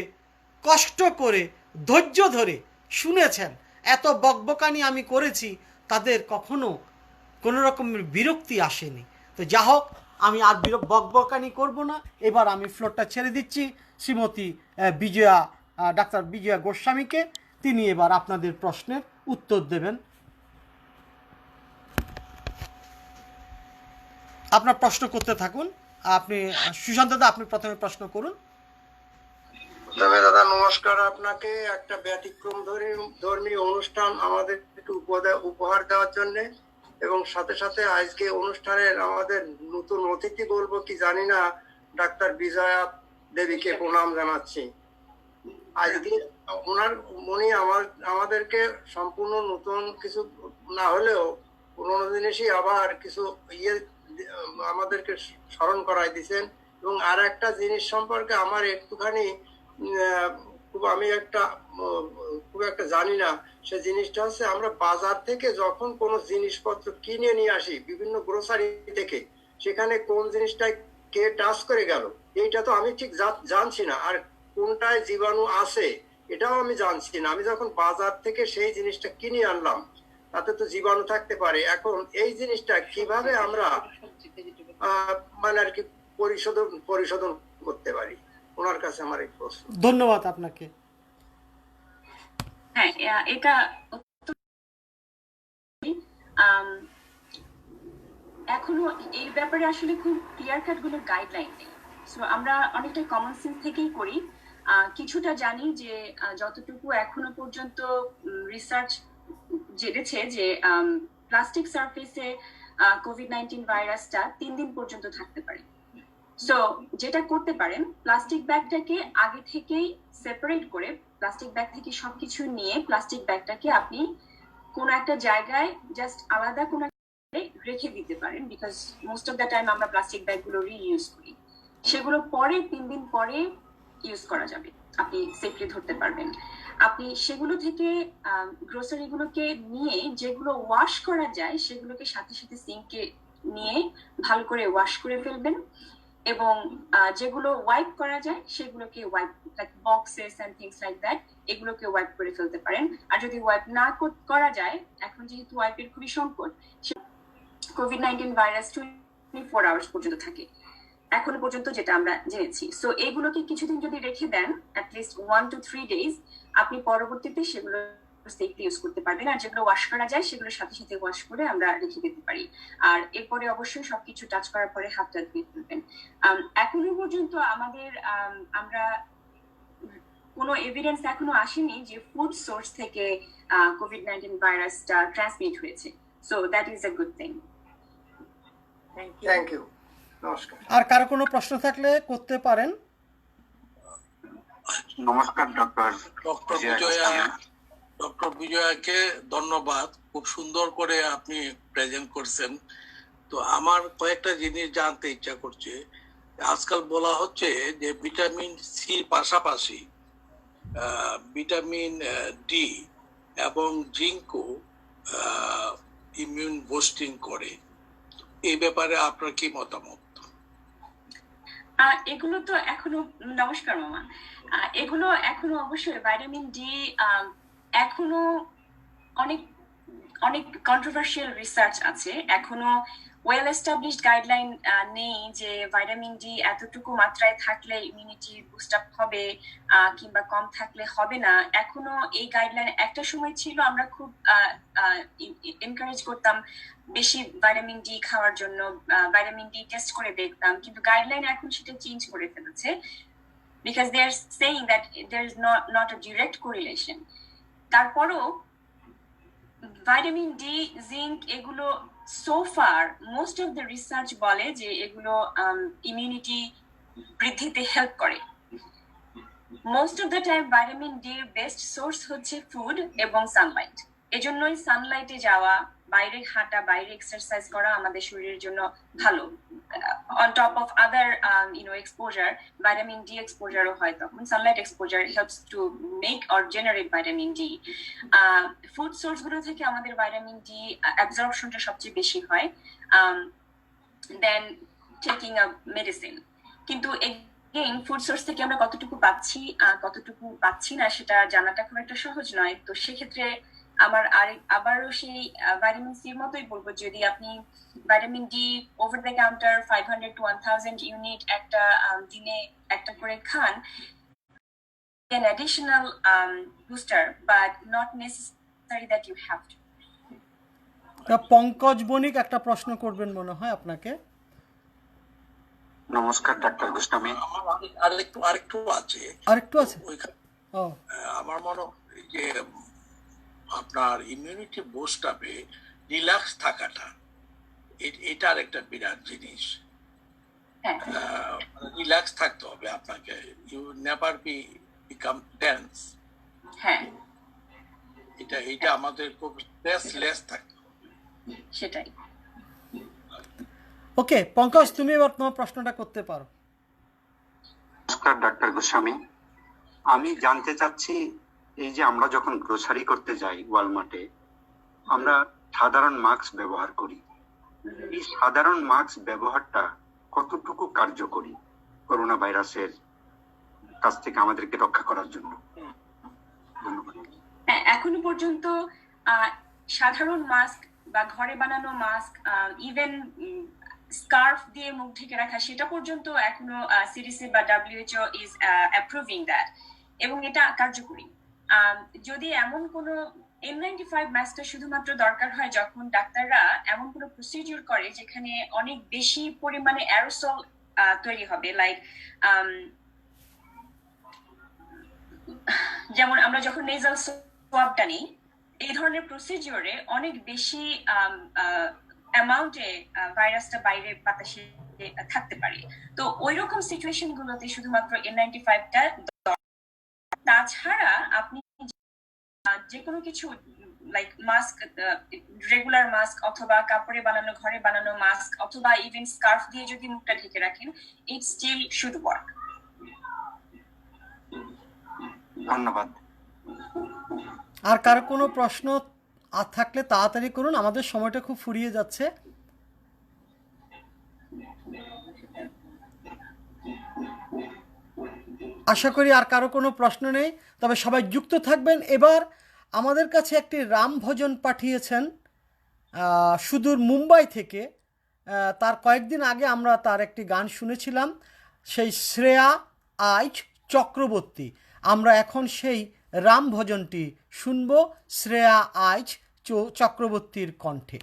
কষ্ট করে ধৈর্য ধরে শুনেছেন। এত বকবকানি আমি করেছি, তাদের কখনো কোনো রকমের বিরক্তি আসেনি। তো যা হোক, আমি আর বকবকানি করব না। এবার আমি ফ্লোরটা ছেড়ে দিচ্ছি শ্রীমতী ডাক্তার বিজয়া গোস্বামীকে। তিনি এবার আপনাদের প্রশ্নের উত্তর দেবেন। আপনার প্রশ্ন করতে থাকুন। আপনি সুশান্ত দা, আপনি প্রথমে প্রশ্ন করুন। দাদা নমস্কার। আপনাকে একটা ব্যতিক্রম ধর্মীয় অনুষ্ঠান আমাদের একটু উপহার দেওয়ার জন্য এবং সাথে সাথে আজকে অনুষ্ঠানের আমাদের নতুন অতিথি বলবো কি জানি না, ডাক্তার বিজয়া দেবীকে প্রণাম জানাচ্ছি। আজকে উনি আমাদেরকে সম্পূর্ণ নতুন কিছু না হলেও পুরোনো জিনিসই আবার কিছু আমাদেরকে স্মরণ করাই দিয়েছেন। এবং আর একটা জিনিস সম্পর্কে আমার একটুখানি আমি খুব একটা জানি না। সে জিনিসটা হচ্ছে, আমরা বাজার থেকে যখন কোনো জিনিসপত্র কিনে নিয়ে আসি বিভিন্ন গ্রোসারি থেকে, সেখানে কোন জিনিসটা কে টাচ করে গেল এইটা তো আমি ঠিক জানছি না, আর কোনটায় জীবাণু আছে এটাও আমি জানছি না। আমি যখন বাজার থেকে সেই জিনিসটা কিনে আনলাম তাতে তো জীবাণু থাকতে পারে। এখন এই জিনিসটা কিভাবে আমরা মানে আর কি পরিশোধন করতে পারি, ওনার কাছে আমার এক প্রশ্ন। ধন্যবাদ আপনাকে। হ্যাঁ, এটা এখনো এই ব্যাপারে আসলে খুব ক্লিয়ার কাট গুলো গাইডলাইন নেই। সো আমরা অনেকটা কমন সেন্স থেকেই করি। কিছুটা জানি যে যতটুকু এখনো পর্যন্ত রিসার্চ জেনেছে যে প্লাস্টিক সারফেসে কোভিড-19 ভাইরাসটা 3 দিন পর্যন্ত থাকতে পারে। সো যেটা করতে পারেন, প্লাস্টিক ব্যাগটাকে আগে থেকেই সেপারেট করে প্লাস্টিক ব্যাগ থেকে সবকিছু নিয়ে প্লাস্টিক ব্যাগটাকে আপনি কোনো একটা জায়গায় জাস্ট আলাদা কোনো রেখে দিতে পারেন, because most of the time আমরা প্লাস্টিক ব্যাগগুলো রিইউজ করি। সেগুলো পরে 3 দিন পরে ইউজ করা যাবে, আপনি সেফলি ধরতে পারবেন। আপনি সেগুলো থেকে গ্রোসারি গুলোকে নিয়ে যেগুলো ওয়াশ করা যায় সেগুলোকে সাথে সাথে সিঙ্কে নিয়ে ভালো করে ওয়াশ করে ফেলবেন, এবং যেগুলো ওয়াইপ করা যায় সেগুলোকে wipe, like boxes and things like that, এগুলোকে ওয়াইপ করে ফেলতে পারেন। আর যদি ওয়াইপ না করা যায়, এখন যেহেতু ওয়াইপের খুবই সংকট, কোভিড-19 ভাইরাস 24 আওয়ার্স পর্যন্ত থাকে এখনো পর্যন্ত, যেটা আমরা জেনেছি। সো এইগুলোকে কিছুদিন যদি রেখে দেন, অ্যাটলিস্ট 1 to 3 days, আপনি পরবর্তীতে সেগুলো সেফলি ইউজ করতে পারবেন। আর যেগুলো ওয়াশ করা যায় সেগুলোর সাথে সাথে ওয়াশ করে আমরা রেখে দিতে পারি। আর এরপরে অবশ্যই সবকিছু টাচ করার পরে হাতটা ধুয়ে ফেলবেন। এখনো পর্যন্ত আমাদের আমরা কোনো এভিডেন্স এখনো আসেনি যে ফুড সোর্স থেকে কোভিড-19 ভাইরাসটা ট্রান্সমিট হয়েছে। So that is a good thing. Thank you, নমস্কার। আর কারো কোনো প্রশ্ন থাকলে করতে পারেন। নমস্কার ডক্টর ডক্টর বিজয়া, ডক্টর বিজয়াকে ধন্যবাদ, খুব সুন্দর করে আপনি প্রেজেন্ট করছেন। তো আমার কয়েকটা জিনিস জানতে ইচ্ছা করছে। আজকাল বলা হচ্ছে যে ভিটামিন সির পাশাপাশি ভিটামিন ডি এবং জিঙ্কও ইমিউন বুস্টিং করে। এই ব্যাপারে আপনার কি মতামত? এগুলো তো এখনো, নমস্কার মামা, এগুলো এখনো অবশ্যই ভাইটামিন ডি এখনো অনেক অনেক কন্ট্রোভার্সিয়াল রিসার্চ আছে, এখনো ওয়েল এস্টাবলিশড গাইডলাইন নেই যে ভাইটামিন ডি এতটুকু মাত্রায় থাকলে ইমিউনিটি বুস্ট আপ হবে কিংবা কম থাকলে হবে না। এখনো এই গাইডলাইন, একটা সময় ছিল আমরা খুব এনকারেজ করতাম বেশি ভিটামিন ডি খাওয়ার জন্য, ভিটামিন ডি টেস্ট করে দেখতাম, কিন্তু গাইডলাইন এখন সেটা চেঞ্জ করে ফেলেছে, because they are saying that there is not a direct correlation. তারপরও ভিটামিন ডি, জিঙ্ক, এগুলো so far most of the research বলে যে এগুলো ইমিউনিটি বৃদ্ধিতে হেল্প করে। Most of the time vitamin D এর বেস্ট সোর্স হচ্ছে ফুড এবং সানলাইট। এজন্যই সানলাইটে যাওয়া, বাইরে হাঁটা, বাইরে এক্সারসাইজ করা আমাদের শরীরের জন্য ভালো। On top of other exposure, vitamin D এক্সপোজারও হয় তখন। Sunlight exposure helps to make or generate vitamin D. Food source গুলো থেকে আমাদের ভিটামিন ডি অ্যাবজর্পশনটা সবচেয়ে বেশি হয় দেন টেকিং আ মেডিসিন। কিন্তু ফুড সোর্স থেকে আমরা কতটুকু পাচ্ছি না সেটা জানাটা খুব একটা সহজ নয়। তো সেক্ষেত্রে আমার আবারও সেই ভিটামিন সির মতোই বলবো, যদি আপনি vitamin D over the counter 500 to 1000 unit একটা দিনে একটা করে খান, an additional booster but not necessary that you have to. তা পঙ্কজ বণিক একটা প্রশ্ন করবেন মনে হয় আপনাকে। নমস্কার ডাক্তার গোস্বামী। আমার আরেকটু আছে। ও, আমার মনে হয় যে আপনার ইমিউনিটি বুস্ট আপে রিল্যাক্স থাকাটা, এটার একটা বিরাট জিনিস। রিল্যাক্স থাকতে হবে আপনাকে, ইউ নেভার বিকাম টেন্স। হ্যাঁ, এটা আমাদের খুব স্ট্রেসলেস থাকতে হবে, সেটাই। ওকে পঙ্কজ, তুমি এবার তোমার প্রশ্নটা করতে পারো। নমস্কার ডাক্তার গোস্বামী, আমি জানতে চাচ্ছি, এই যে আমরা যখন গ্রোসারি করতে যাই ওয়ালমার্টে, আমরা সাধারণ মাস্ক ব্যবহার করি। এই সাধারণ মাস্ক ব্যবহারটা কতটুকু কার্যকরী করোনা ভাইরাসের কাছ থেকে আমাদেরকে রক্ষা করার জন্য? ধন্যবাদ। এখনো পর্যন্ত সাধারণ মাস্ক বা ঘরে বানানো মাস্ক, ইভেন স্কার্ফ দিয়ে মুখ ঢেকে রাখা, সেটা পর্যন্ত এখনো সিডিসি বা WHO ইজ অ্যাপ্রুভিং দ্যাট, এবং এটা কার্যকরী। যদি এমন কোনো N95 মাস্কটা শুধুমাত্র দরকার হয় যখন ডাক্তাররা এমন কোনো প্রসিডিউর করে যেখানে অনেক বেশি পরিমাণে অ্যারোসল তৈরি হবে, লাইক যেমন আমরা যখন নেজাল সোয়াবটা নিই, এই ধরনের প্রসিডিউরে অনেক বেশি অ্যামাউন্টে ভাইরাসটা বাইরে বাতাসে থাকতে পারে। তো ওই রকম সিচুয়েশন গুলোতে শুধুমাত্র N95টা। তাছাড়া আপনি যে কোনো কিছু লাইক মাস্ক, রেগুলার মাস্ক অথবা কাপড়ে বানানো, ঘরে বানানো মাস্ক অথবা ইভেন স্কার্ফ দিয়ে যদি মুখটা ঢেকে রাখেন, ইট স্টিল শুড ওয়ার্ক। ধন্যবাদ। আর কারো কোনো প্রশ্ন থাকলে তাড়াতাড়ি করুন, আমাদের সময়টা খুব ফুরিয়ে যাচ্ছে। আশা করি আর কারো কোনো প্রশ্ন নেই, তবে সবাই যুক্ত থাকবেন। এবার আমাদের কাছে একটি রাম ভজন পাঠিয়েছেন সুদূর মুম্বাই থেকে তার কয়েকদিন আগে আমরা তার একটি গান শুনেছিলাম, সেই শ্রেয়া আইচ চক্রবর্তী। আমরা এখন সেই রাম ভজনটি শুনব শ্রেয়া আইচ চক্রবর্তীর কণ্ঠে।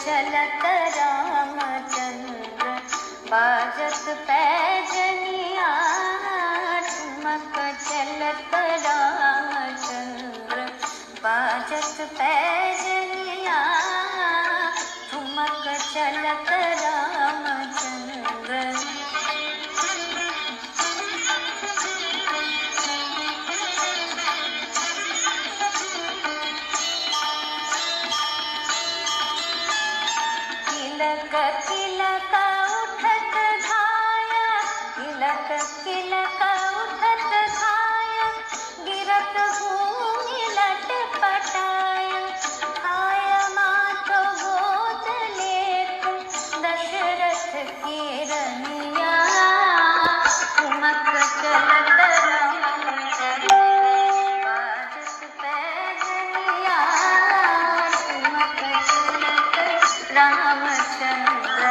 चलत रामचंद्र बाजत पैजनिया, ठुमक चलत रामचंद्र बाजत पैजनिया, ठुमक चलत रामचंद्र। तिलक तिलक उठत धाया, तिलक तिलक उठत धाया, गिरत भूमि लट पटाया, आया मातो गोद लेत दशरथ की रनिया, ठुमक चलत रामचंद्र बाजत पैजनिया, ठुमक चलत रामचंद्र।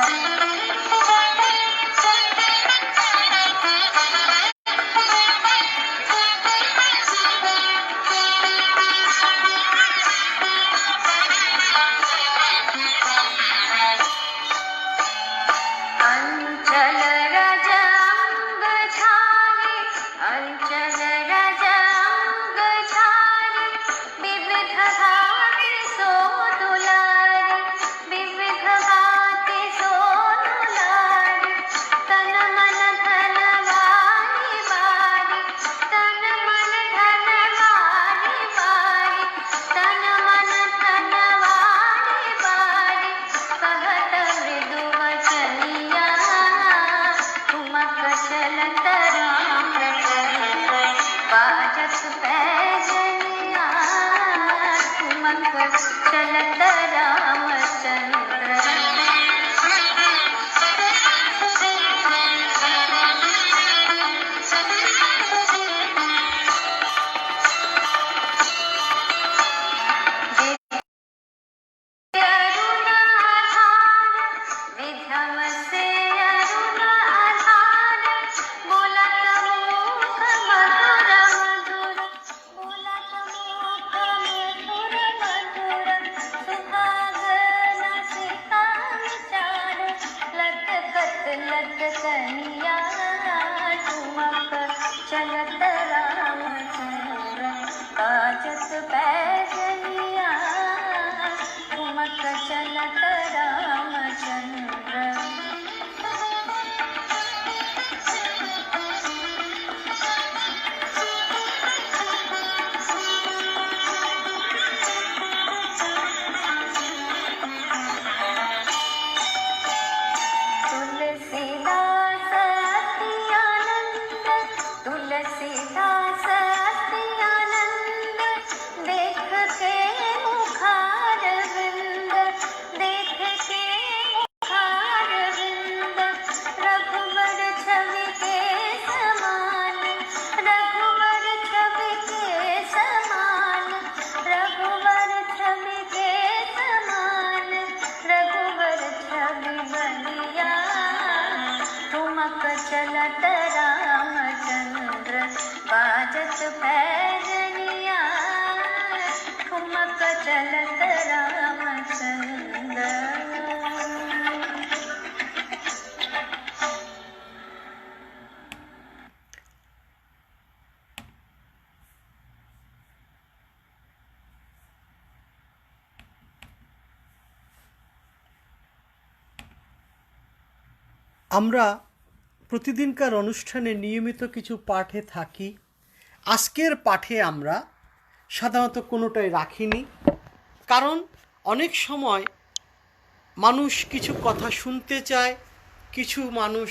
अंचल रजंग झारी, अंचल रजंग झारी, विविध भांति सो दुलारी, विविध भांति सो दुलारी, तन मन धन वारी बारी, तन मन धन वारी बारी, तन मन धन वारी बारी, कहत मृदु वचनिया, ठुमक चलत रामचंद्र बाजत पैजनिया, ठुमक चलत रामचंद्र। अरुण आधार, विधम से अरुण आधार, बोलत मुख मधुर मधुर, बोलत मुख मधुर मधुर, सुहाग चलत रामचंद्र बाजत पैजनिया ठुमक चलत रामचंद्र। আমরা প্রতিদিনকার অনুষ্ঠানে নিয়মিত কিছু পাঠে থাকি। আজকের পাঠে আমরা সাধারণত কোনোটাই রাখিনি, কারণ অনেক সময় মানুষ কিছু কথা শুনতে চায়, কিছু মানুষ,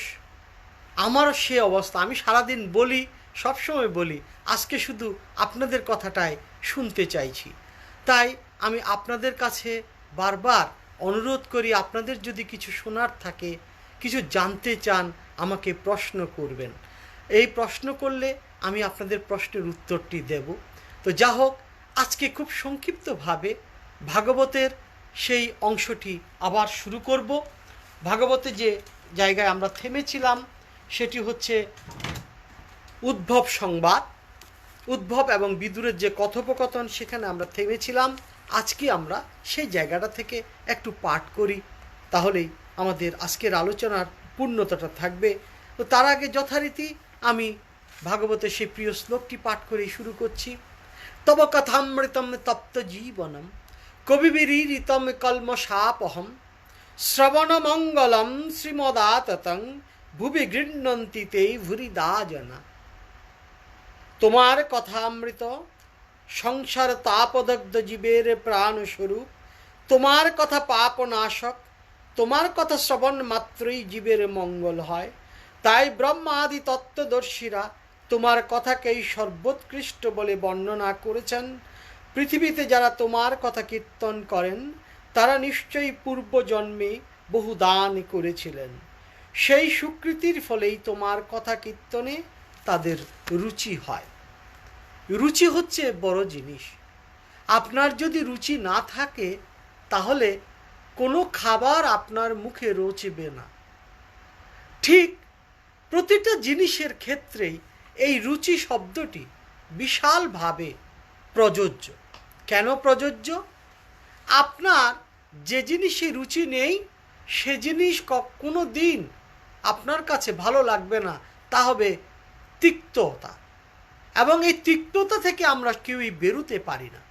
আমারও সে অবস্থা, আমি সারাদিন বলি, সবসময় বলি, আজকে শুধু আপনাদের কথাটাই শুনতে চাইছি। তাই আমি আপনাদের কাছে বারবার অনুরোধ করি, আপনাদের যদি কিছু শোনার থাকে, কিছু জানতে চান, আমাকে প্রশ্ন করবেন। এই প্রশ্ন করলে আমি আপনাদের প্রশ্নের উত্তরটি দেব। তো যা হোক, আজকে খুব সংক্ষিপ্তভাবে ভাগবতের সেই অংশটি আবার শুরু করব। ভাগবতে যে জায়গায় আমরা থেমেছিলাম সেটি হচ্ছে উদ্ভব সংবাদ, উদ্ভব এবং বিদুরের যে কথোপকথন, সেখানে আমরা থেমেছিলাম। আজকে আমরা সেই জায়গাটা থেকে একটু পাঠ করি, তাহলেই আমাদের আজকের আলোচনার পূর্ণতাটা থাকবে। তো তার আগে যথারীতি আমি ভাগবতের সেই প্রিয় শ্লোকটি পাঠ করেই শুরু করছি। তব কথামৃতম তপ্ত জীবনম কবিবিরীরিতম কলমশাপহম শ্রবণমঙ্গলম শ্রীমদাততং ভুবি গৃহ্ণন্তি তে ভুরিদা জনা। তোমার কথামৃত সংসার তাপদগ্ধ জীবের প্রাণস্বরূপ, তোমার কথা পাপনাশক, তোমার কথা শ্রবণ মাত্রই জীবের মঙ্গল হয়। তাই ব্রহ্মাদি তত্ত্বদর্শীরা তোমার কথাকেই সর্বোৎকৃষ্ট বলে বর্ণনা করেছেন। পৃথিবীতে যারা তোমার কথা কীর্তন করেন তারা নিশ্চয়ই পূর্বজন্মে বহু দান করেছিলেন। সেই সুকৃতির ফলেই তোমার কথা কীর্তনে তাদের রুচি হয়। রুচি হচ্ছে বড় জিনিস। আপনার যদি রুচি না থাকে তাহলে কোনো খাবার আপনার মুখে রোচবে না। ঠিক প্রতিটা জিনিসের ক্ষেত্রেই এই রুচি শব্দটি বিশালভাবে প্রযোজ্য। কেন প্রযোজ্য? আপনার যে জিনিসে রুচি নেই সে জিনিস কোনো দিন আপনার কাছে ভালো লাগবে না, তা হবে তিক্ততা। এবং এই তিক্ততা থেকে আমরা কেউই বেরোতে পারি না।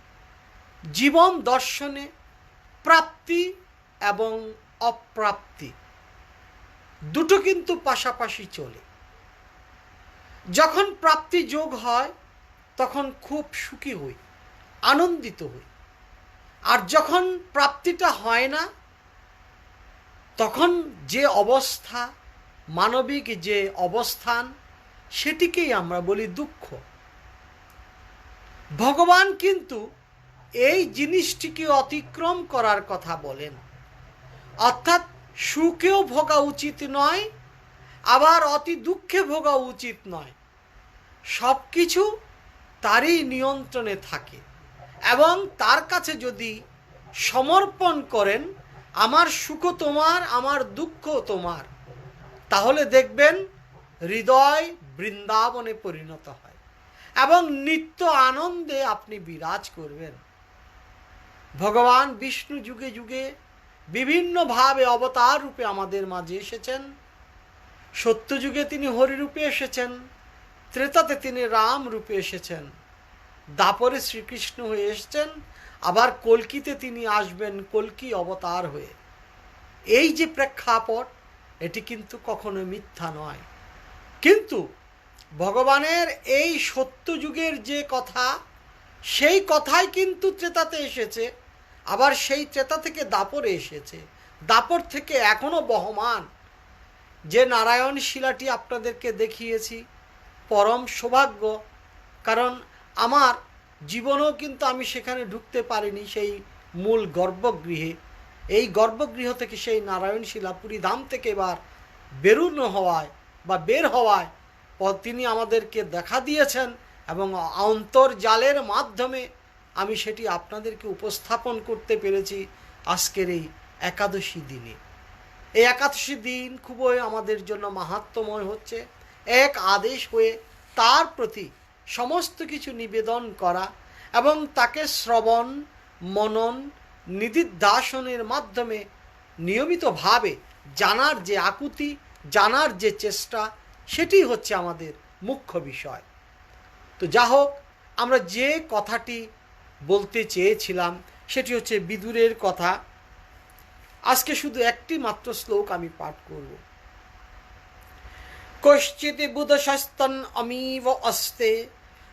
জীবন দর্শনে প্রাপ্তি এবং অপ্রাপ্তি দুটো কিন্তু পাশাপাশি চলে। যখন প্রাপ্তি যোগ হয় তখন খুব সুখী হই, আনন্দিত হই। আর যখন প্রাপ্তিটা হয় না তখন যে অবস্থা, মানবিক যে অবস্থান, সেটিকেই আমরা বলি দুঃখ। ভগবান কিন্তু এই জিনিসটিকে অতিক্রম করার কথা বলেন। অর্থাৎ সুখেও ভোগা উচিত নয়, আবার অতি দুঃখে ভোগা উচিত নয়। সব কিছু তারই নিয়ন্ত্রণে থাকে এবং তার কাছে যদি সমর্পণ করেন, আমার সুখ তোমার, আমার দুঃখ তোমার, তাহলে দেখবেন হৃদয় বৃন্দাবনে পরিণত হয় এবং নিত্য আনন্দে আপনি বিরাজ করবেন। ভগবান বিষ্ণু যুগে যুগে বিভিন্নভাবে অবতার রূপে আমাদের মাঝে এসেছেন। সত্যযুগে তিনি হরিরূপে এসেছেন, ত্রেতাতে তিনি রাম রূপে এসেছেন, দাপরে শ্রীকৃষ্ণ হয়ে এসেছেন, আবার কল্কিতে তিনি আসবেন কল্কি অবতার হয়ে। এই যে প্রেক্ষাপট, এটি কিন্তু কখনো মিথ্যা নয়। কিন্তু ভগবানের এই সত্যযুগের যে কথা, সেই কথাই কিন্তু ত্রেতাতে এসেছে, আবার সেই ত্রেতা থেকে দাপরে এসেছে, দাপর থেকে এখনো বহমান। যে নারায়ণ শিলাটি আপনাদেরকে দেখিয়েছি, পরম সৌভাগ্য, কারণ আমার জীবনেও কিন্তু আমি সেখানে ঢুকতে পারিনি, সেই মূল গর্ভগৃহে। এই গর্ভগৃহ থেকে সেই নারায়ণ শিলা পুরী ধাম থেকে এবার বেরোনো হওয়ায় বা বের হওয়ায় তিনি আমাদেরকে দেখা দিয়েছেন এবং অন্তর্জালের মাধ্যমে আমি সেটি আপনাদেরকে উপস্থাপন করতে পেরেছি আজকের এই একাদশী দিনে। এই একাদশী দিন খুবই আমাদের জন্য মাহাত্ম্যময় হচ্ছে। এক আদেশ হয়ে তার প্রতি সমস্ত কিছু নিবেদন করা এবং তাকে শ্রবণ মনন নিদিধ্যাসনের মাধ্যমে নিয়মিতভাবে জানার যে আকুতি, জানার যে চেষ্টা, সেটি হচ্ছে আমাদের মুখ্য বিষয়। তো যা হোক, আমরা যে কথাটি বলতে চেয়েছিলাম সেটি হচ্ছে বিদুরের কথা। আজকে শুধু একটি মাত্র শ্লোক আমি পাঠ করব। কশ্চিৎ বুধশস্তন অমিব অস্তে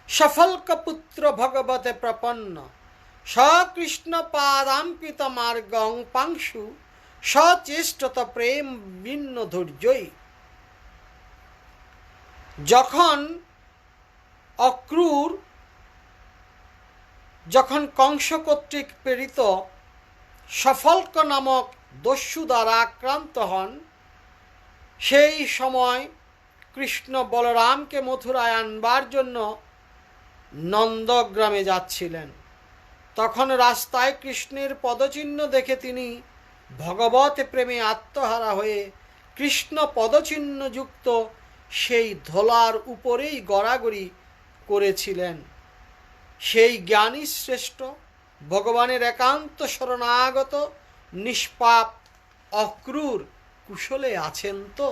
সফলকপুত্র ভগবতে প্রপন্ন সকৃষ্ণ পাদাম্পিত মার্গং পাংশু সচেষ্টত প্রেম ভিন্ন ধৈর্যই। যখন কংস কর্তৃক প্রেরিত সফলক নামক দস্যু দ্বারা আক্রান্ত হন, সেই সময় কৃষ্ণ বলরামকে মথুরায় আনবার জন্য নন্দগ্রামে যাচ্ছিলেন। তখন রাস্তায় কৃষ্ণের পদচিহ্ন দেখে তিনি ভগবত প্রেমে আত্মহারা হয়ে কৃষ্ণ পদচিহ্নযুক্ত সেই ধোলার উপরেই গড়াগড়ি করেছিলেন। সেই জ্ঞানী শ্রেষ্ঠ ভগবানের একান্ত শরণাগত নিষ্পাপ অক্রূর কুশলে আছেন তো?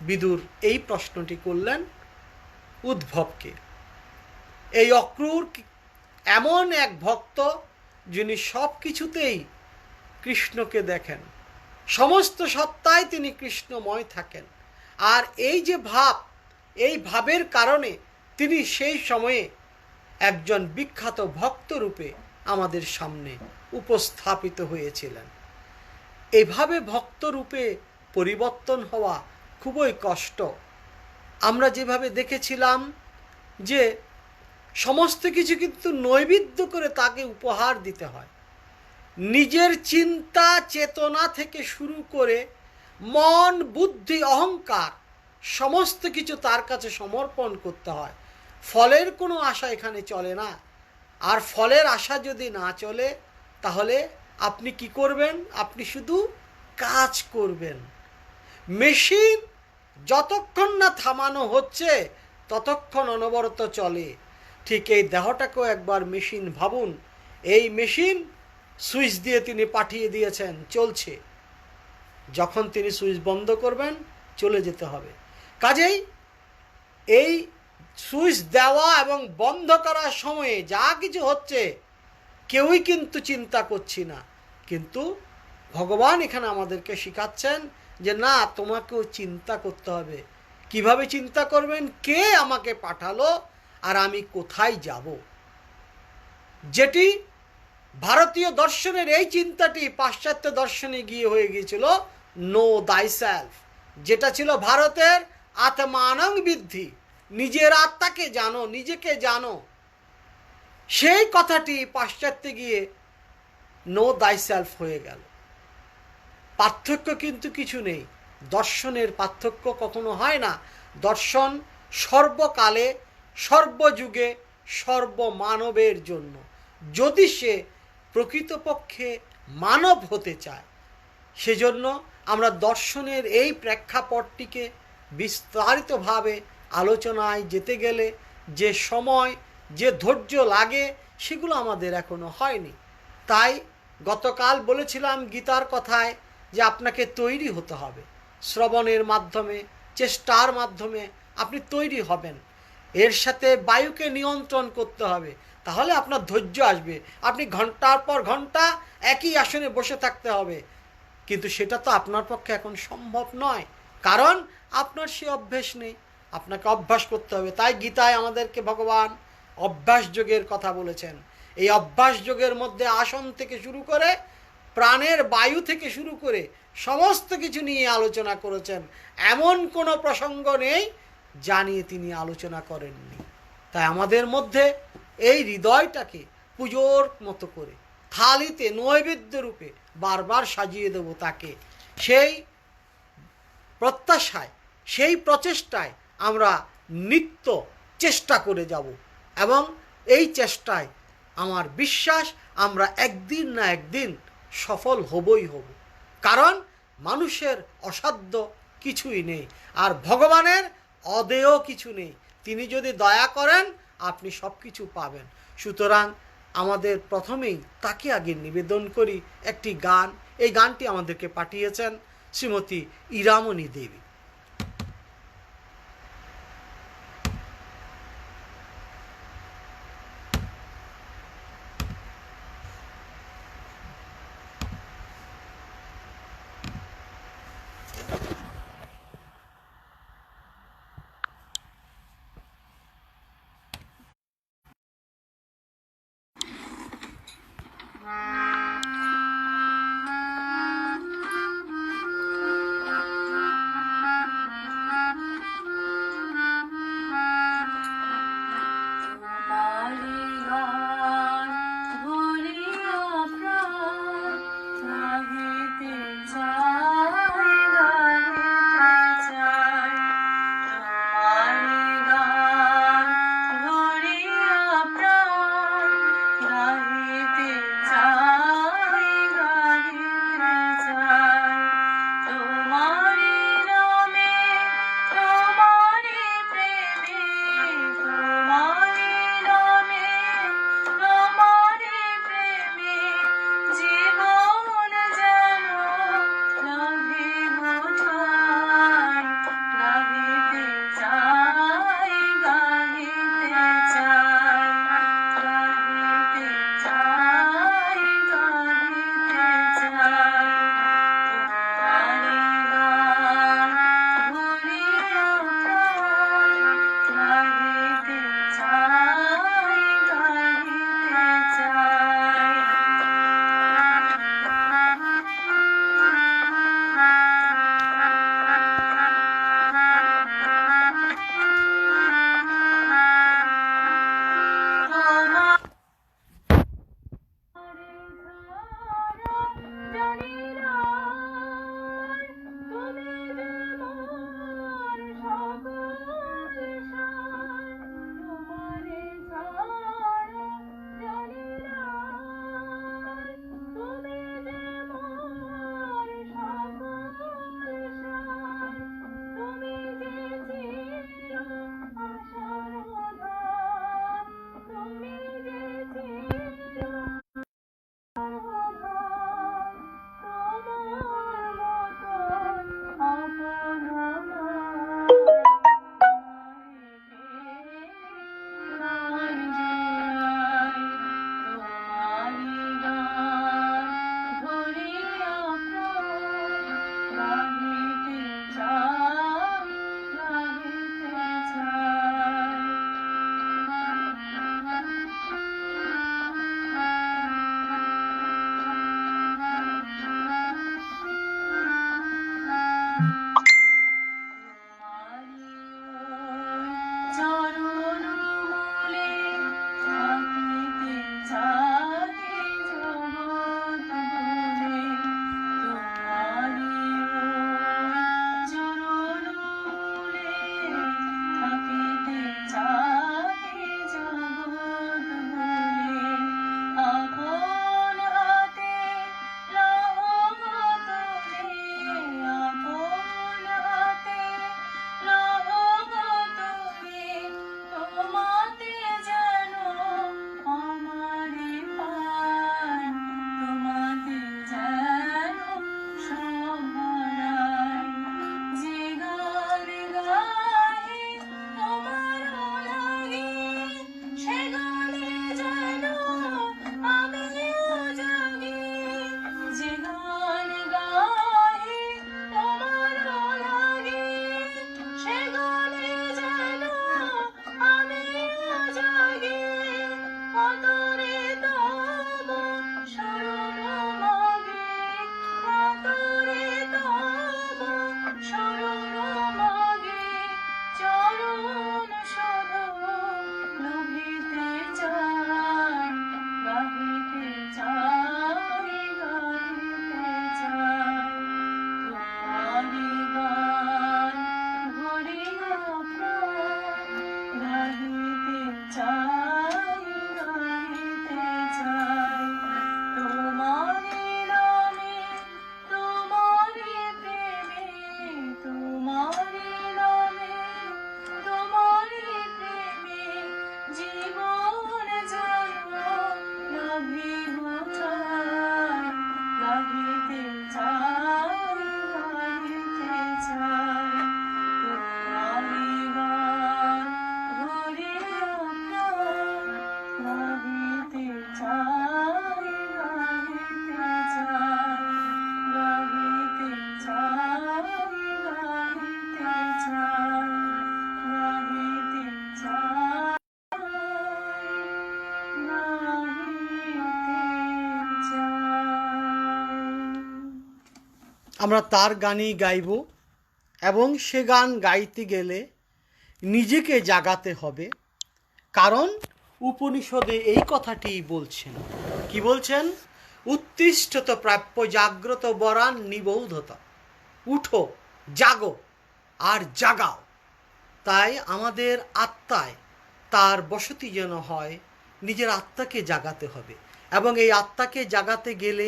বিদুর এই প্রশ্নটি করলেন উদ্ধবকে। এই অক্রূর এমন এক ভক্ত যিনি সব কিছুতেই কৃষ্ণকে দেখেন, সমস্ত সত্তায় তিনি কৃষ্ণময় থাকেন। আর এই যে ভাব, এই ভাবের কারণে তিনি সেই সময়ে একজন বিখ্যাত ভক্ত রূপে আমাদের সামনে উপস্থাপিত হয়েছিলেন। এভাবে ভক্ত রূপে পরিবর্তন হওয়া খুবই কষ্ট। আমরা যেভাবে দেখেছিলাম যে সমস্ত কিছু কিন্তু নৈবেদ্য করে তাকে উপহার দিতে হয়। নিজের চিন্তা চেতনা থেকে শুরু করে মন বুদ্ধি অহংকার সমস্ত কিছু তার কাছে সমর্পণ করতে হয়। ফলের কোনো আশা এখানে চলে না। আর ফলের আশা যদি না চলে, তাহলে আপনি কি করবেন? আপনি শুধু কাজ করবেন। মেশিন যতক্ষণ না থামানো হচ্ছে ততক্ষণ অনবরত চলে। ঠিক এই দেহটাকেও একবার মেশিন ভাবুন। এই মেশিন সুইচ দিয়ে তিনি পাঠিয়ে দিয়েছেন, চলছে। যখন তিনি সুইচ বন্ধ করবেন, চলে যেতে হবে। কাজেই এই সুইচ দেওয়া এবং বন্ধ করার সময়ে যা কিছু হচ্ছে কেউই কিন্তু চিন্তা করছি না। কিন্তু ভগবান এখানে আমাদেরকে শেখাচ্ছেন যে না, তোমাকেও চিন্তা করতে হবে। কিভাবে চিন্তা করবেন? কে আমাকে পাঠালো আর আমি কোথায় যাব? যেটি ভারতীয় দর্শনের এই চিন্তাটি পাশ্চাত্য দর্শনে গিয়ে হয়ে গিয়েছিল নো দাই সেলফ, যেটা ছিল ভারতের আত্মানং বিদ্ধি, নিজের আত্মাকে জানো, নিজেকে জানো। সেই কথাটি পাশ্চাত্যে গিয়ে নো দাই সেলফ হয়ে গেল। পার্থক্য কিন্তু কিছু নেই। দর্শনের পার্থক্য কখনো হয় না। দর্শন সর্বকালে সর্বযুগে সর্বমানবের জন্য, যদি সে প্রকৃতপক্ষে মানব হতে চায়। সেজন্য আমরা দর্শনের এই প্রেক্ষাপটটিকে বিস্তারিতভাবে আলোচনায় যেতে গেলে যে সময়, যে ধৈর্য লাগে, সেগুলো আমাদের এখনো হয়নি। তাই গতকাল বলেছিলাম গীতার কথায় যে আপনাকে তৈরি হতে হবে। শ্রবণের মাধ্যমে, চেষ্টার মাধ্যমে আপনি তৈরি হবেন। এর সাথে বায়ুকে নিয়ন্ত্রণ করতে হবে, তাহলে আপনার ধৈর্য আসবে। আপনি ঘন্টার পর ঘন্টা একই আসনে বসে থাকতে হবে, কিন্তু সেটা তো আপনার পক্ষে এখন সম্ভব নয়, কারণ আপনার সে অভ্যেস নেই। আপনাকে অভ্যাস করতে হবে। তাই গীতায় আমাদেরকে ভগবান অভ্যাস যোগের কথা বলেছেন। এই অভ্যাস যোগের মধ্যে আসন থেকে শুরু করে প্রাণের বায়ু থেকে শুরু করে সমস্ত কিছু নিয়ে আলোচনা করেছেন। এমন কোনো প্রসঙ্গ নেই যা নিয়ে তিনি আলোচনা করেননি। তাই আমাদের মধ্যে এই হৃদয়টাকে পুজোর মতো করে থালিতে নৈবেদ্য রূপে বারবার সাজিয়ে দেব তাকে। সেই প্রত্যাশায়, সেই প্রচেষ্টায় আমরা নিত্য চেষ্টা করে যাব, এবং এই চেষ্টায় আমার বিশ্বাস আমরা একদিন না একদিন সফল হবই হব। কারণ মানুষের অসাধ্য কিছুই নেই, আর ভগবানের অদেয় কিছু নেই। তিনি যদি দয়া করেন আপনি সব কিছু পাবেন। সুতরাং আমাদের প্রথমেই তাকে আগে নিবেদন করি একটি গান। এই গানটি আমাদেরকে পাঠিয়েছেন শ্রীমতী ইরামণি দেবী। আমরা তার গানই গাইব, এবং সে গান গাইতে গেলে নিজেকে জাগাতে হবে। কারণ উপনিষদে এই কথাটি বলছেন। কি বলছেন? উত্তিষ্ঠত প্রাপ্য জাগ্রত বরান নিবৌধতা। উঠো, জাগো আর জাগাও। তাই আমাদের আত্মায় তার বসতি যেন হয়, নিজের আত্মাকে জাগাতে হবে। এবং এই আত্মাকে জাগাতে গেলে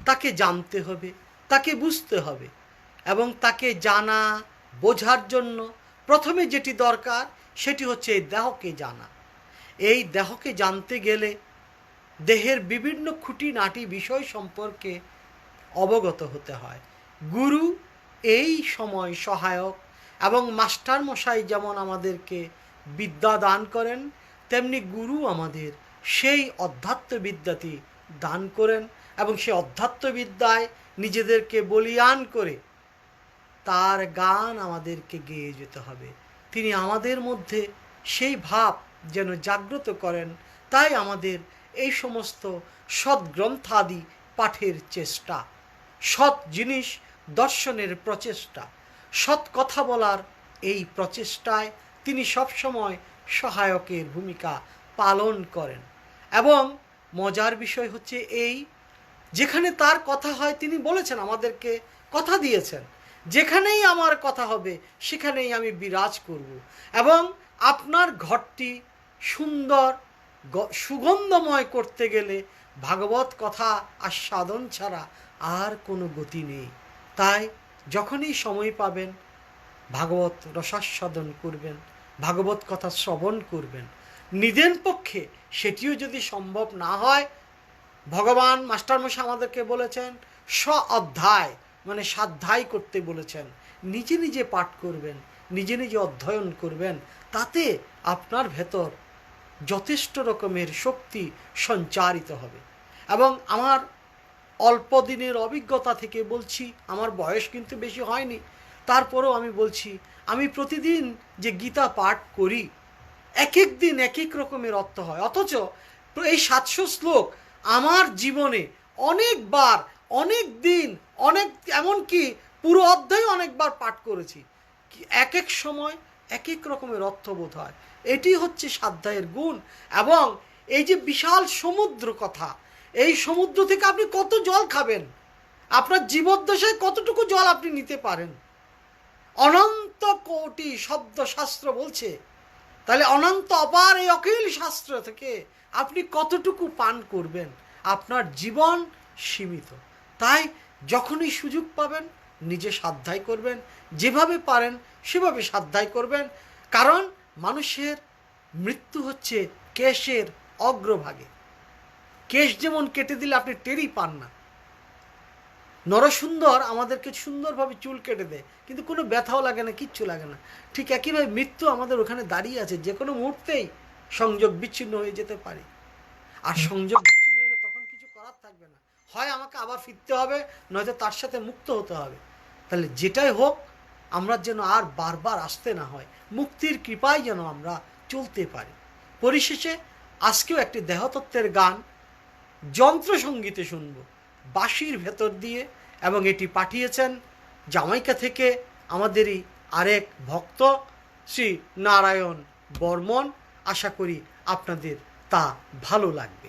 তাকে জানতে হবে, তাকে বুঝতে হবে। এবং তাকে জানা বোঝার জন্য প্রথমে যেটি দরকার সেটি হচ্ছে এই দেহকে জানা। এই দেহকে জানতে গেলে দেহের বিভিন্ন খুঁটিনাটি বিষয় সম্পর্কে অবগত হতে হয়। গুরু এই সময় সহায়ক, এবং মাস্টার মশাই যেমন আমাদেরকে বিদ্যা দান করেন, তেমনি গুরু আমাদের সেই অধ্যাত্মবিদ্যাটি দান করেন, এবং সেই অধ্যাত্মবিদ্যায় নিজেদেরকে বলীয়ান করে তার গান আমাদেরকে গেয়ে যেতে হবে। তিনি আমাদের মধ্যে সেই ভাব যেন জাগ্রত করেন। তাই আমাদের এই সমস্ত সদ্গ্রন্থাদি পাঠের চেষ্টা, সৎ জিনিস দর্শনের প্রচেষ্টা, সৎ কথা বলার এই প্রচেষ্টায় তিনি সবসময় সহায়কের ভূমিকা পালন করেন। এবং মজার বিষয় হচ্ছে এই, যেখানে তার কথা হয় তিনি বলেছেন, আমাদেরকে কথা দিয়েছেন, যেখানেই আমার কথা হবে সেখানেই আমি বিরাজ করব। এবং আপনার ঘরটি সুন্দর সুগন্ধময় করতে গেলে ভাগবত কথা আস্বাদন ছাড়া আর কোনো গতি নেই। তাই যখনই সময় পাবেন ভাগবত রসাস্বাদন করবেন, ভাগবত কথা শ্রবণ করবেন। নিদেন পক্ষে সেটিও যদি সম্ভব না হয়, ভগবান মাস্টারমশাই আমাদেরকে বলেছেন অধ্যায় মানে স্বাধ্যায় করতে বলেছেন। নিজে নিজে পাঠ করবেন, নিজে নিজে অধ্যয়ন করবেন, তাতে আপনার ভেতর যথেষ্ট রকমের শক্তি সঞ্চারিত হবে। এবং আমার অল্প দিনের অভিজ্ঞতা থেকে বলছি, আমার বয়স কিন্তু বেশি হয়নি, তারপরেও আমি বলছি, আমি প্রতিদিন যে গীতা পাঠ করি, এক এক দিন এক এক রকমের অর্থ হয়। অথচ এই 700 শ্লোক আমার জীবনে অনেকবার, অনেক দিন, অনেক, এমনকি পুরো অধ্যায় অনেকবার পাঠ করেছি। এক এক সময় এক এক রকমের অর্থবোধ হয়। এটি হচ্ছে স্বাধ্যায়ের গুণ। এবং এই যে বিশাল সমুদ্র কথা, এই সমুদ্র থেকে আপনি কত জল খাবেন? আপনার জীবদ্দশায় কতটুকু জল আপনি নিতে পারেন? অনন্ত কোটি শব্দ শাস্ত্র বলছে। তাহলে অনন্ত অপার এই অখিল শাস্ত্র থেকে আপনি কতটুকু পান করবেন? আপনার জীবন সীমিত। তাই যখনই সুযোগ পাবেন নিজে স্বাধ্যায় করবেন, যেভাবে পারেন সেভাবে স্বাধ্যায় করবেন। কারণ মানুষের মৃত্যু হচ্ছে কেশের অগ্রভাগে। কেশ যেমন কেটে দিলে আপনি টেরই পান না। নরসুন্দর আমাদেরকে সুন্দরভাবে চুল কেটে দেয়, কিন্তু কোনো ব্যথাও লাগে না, কিচ্ছু লাগে না। ঠিক একইভাবে মৃত্যু আমাদের ওখানে দাঁড়িয়ে আছে, যে কোনো মুহূর্তেই সংযোগ বিচ্ছিন্ন হয়ে যেতে পারে। আর সংযোগ বিচ্ছিন্ন হলে তখন কিছু করার থাকবে না, হয় আমাকে আবার ফিরতে হবে, নয়তো তার সাথে মুক্ত হতে হবে। তাহলে যেটাই হোক, আমরা যেন আর বারবার আসতে না হয়, মুক্তির কৃপায় যেন আমরা চলতে পারি। পরিশেষে আজকেও একটি দেহতত্ত্বের গান যন্ত্রসঙ্গীতে শুনব, বাঁশির ভেতর দিয়ে। এবং এটি পাঠিয়েছেন জামাইকা থেকে আমাদেরই আরেক ভক্ত শ্রী নারায়ণ বর্মন। আশা করি আপনাদের তা ভালো লাগবে।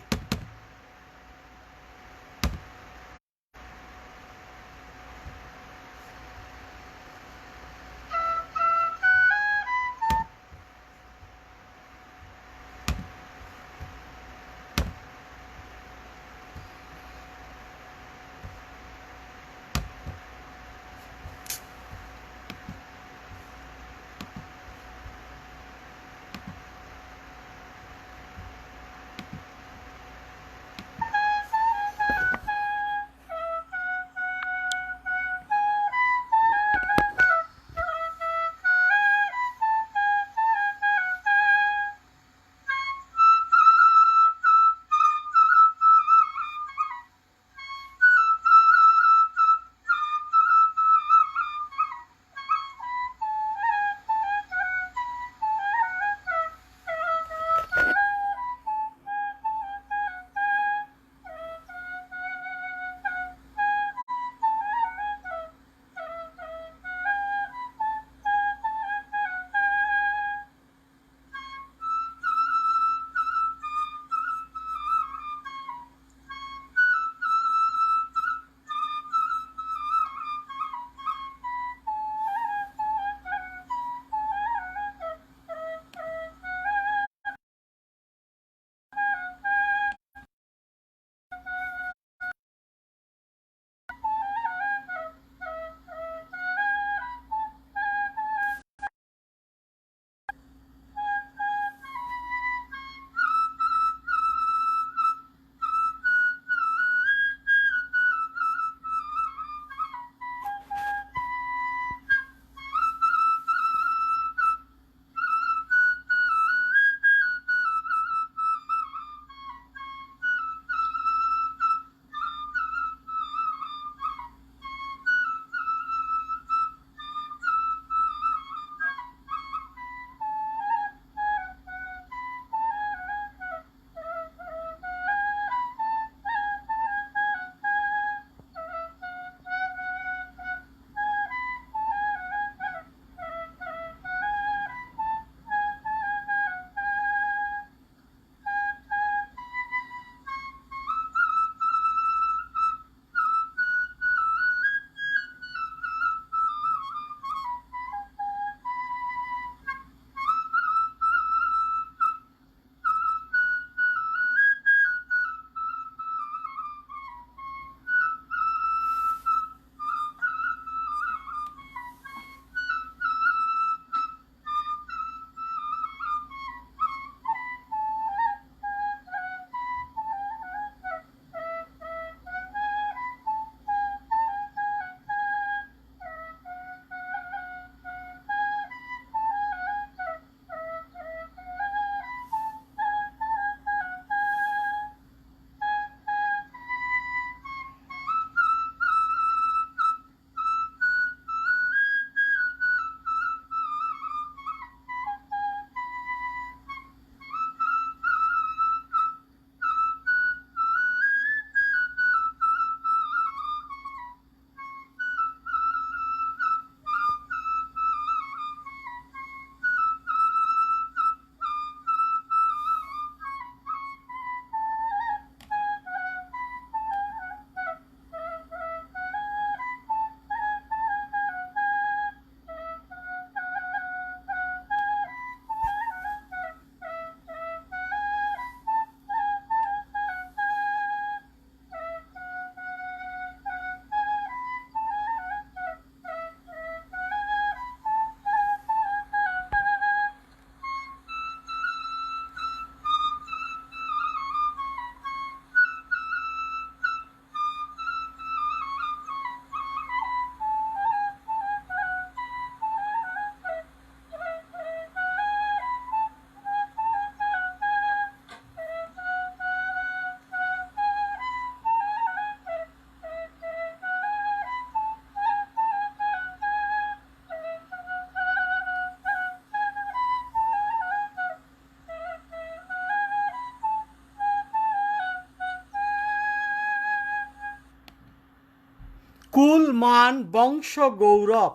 কুল, মান, বংশ, গৌরব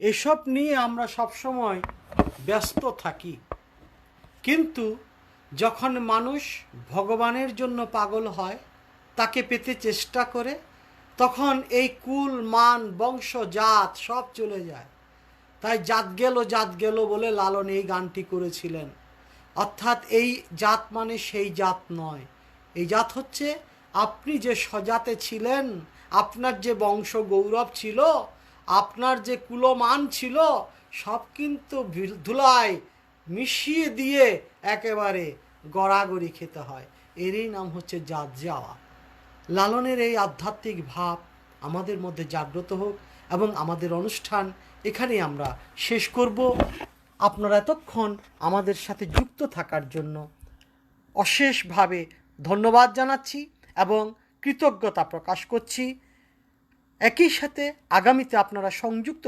এসব নিয়ে আমরা সবসময় ব্যস্ত থাকি, কিন্তু যখন মানুষ ভগবানের জন্য পাগল হয়, তাকে পেতে চেষ্টা করে, তখন এই কুল, মান, বংশ, জাত সব চলে যায়। তাই জাত গেল বলে লালন এই গানটি করেছিলেন। অর্থাৎ এই জাত মানে সেই জাত নয়, এই জাত হচ্ছে আপনি যে সজাতে ছিলেন, আপনার যে বংশ গৌরব ছিল, আপনার যে কুলমান ছিল, সব কিন্তু ধুলায় মিশিয়ে দিয়ে একেবারে গড়াগড়ি খেতে হয়। এরই নাম হচ্ছে জাত যাওয়া। লালনের এই আধ্যাত্মিক ভাব আমাদের মধ্যে জাগ্রত হোক এবং আমাদের অনুষ্ঠান এখানেই আমরা শেষ করব। আপনারা এতক্ষণ আমাদের সাথে যুক্ত থাকার জন্য অশেষভাবে ধন্যবাদ জানাচ্ছি এবং কৃতজ্ঞতা প্রকাশ করছি। একই সাথে আগামীতে আপনারা সংযুক্ত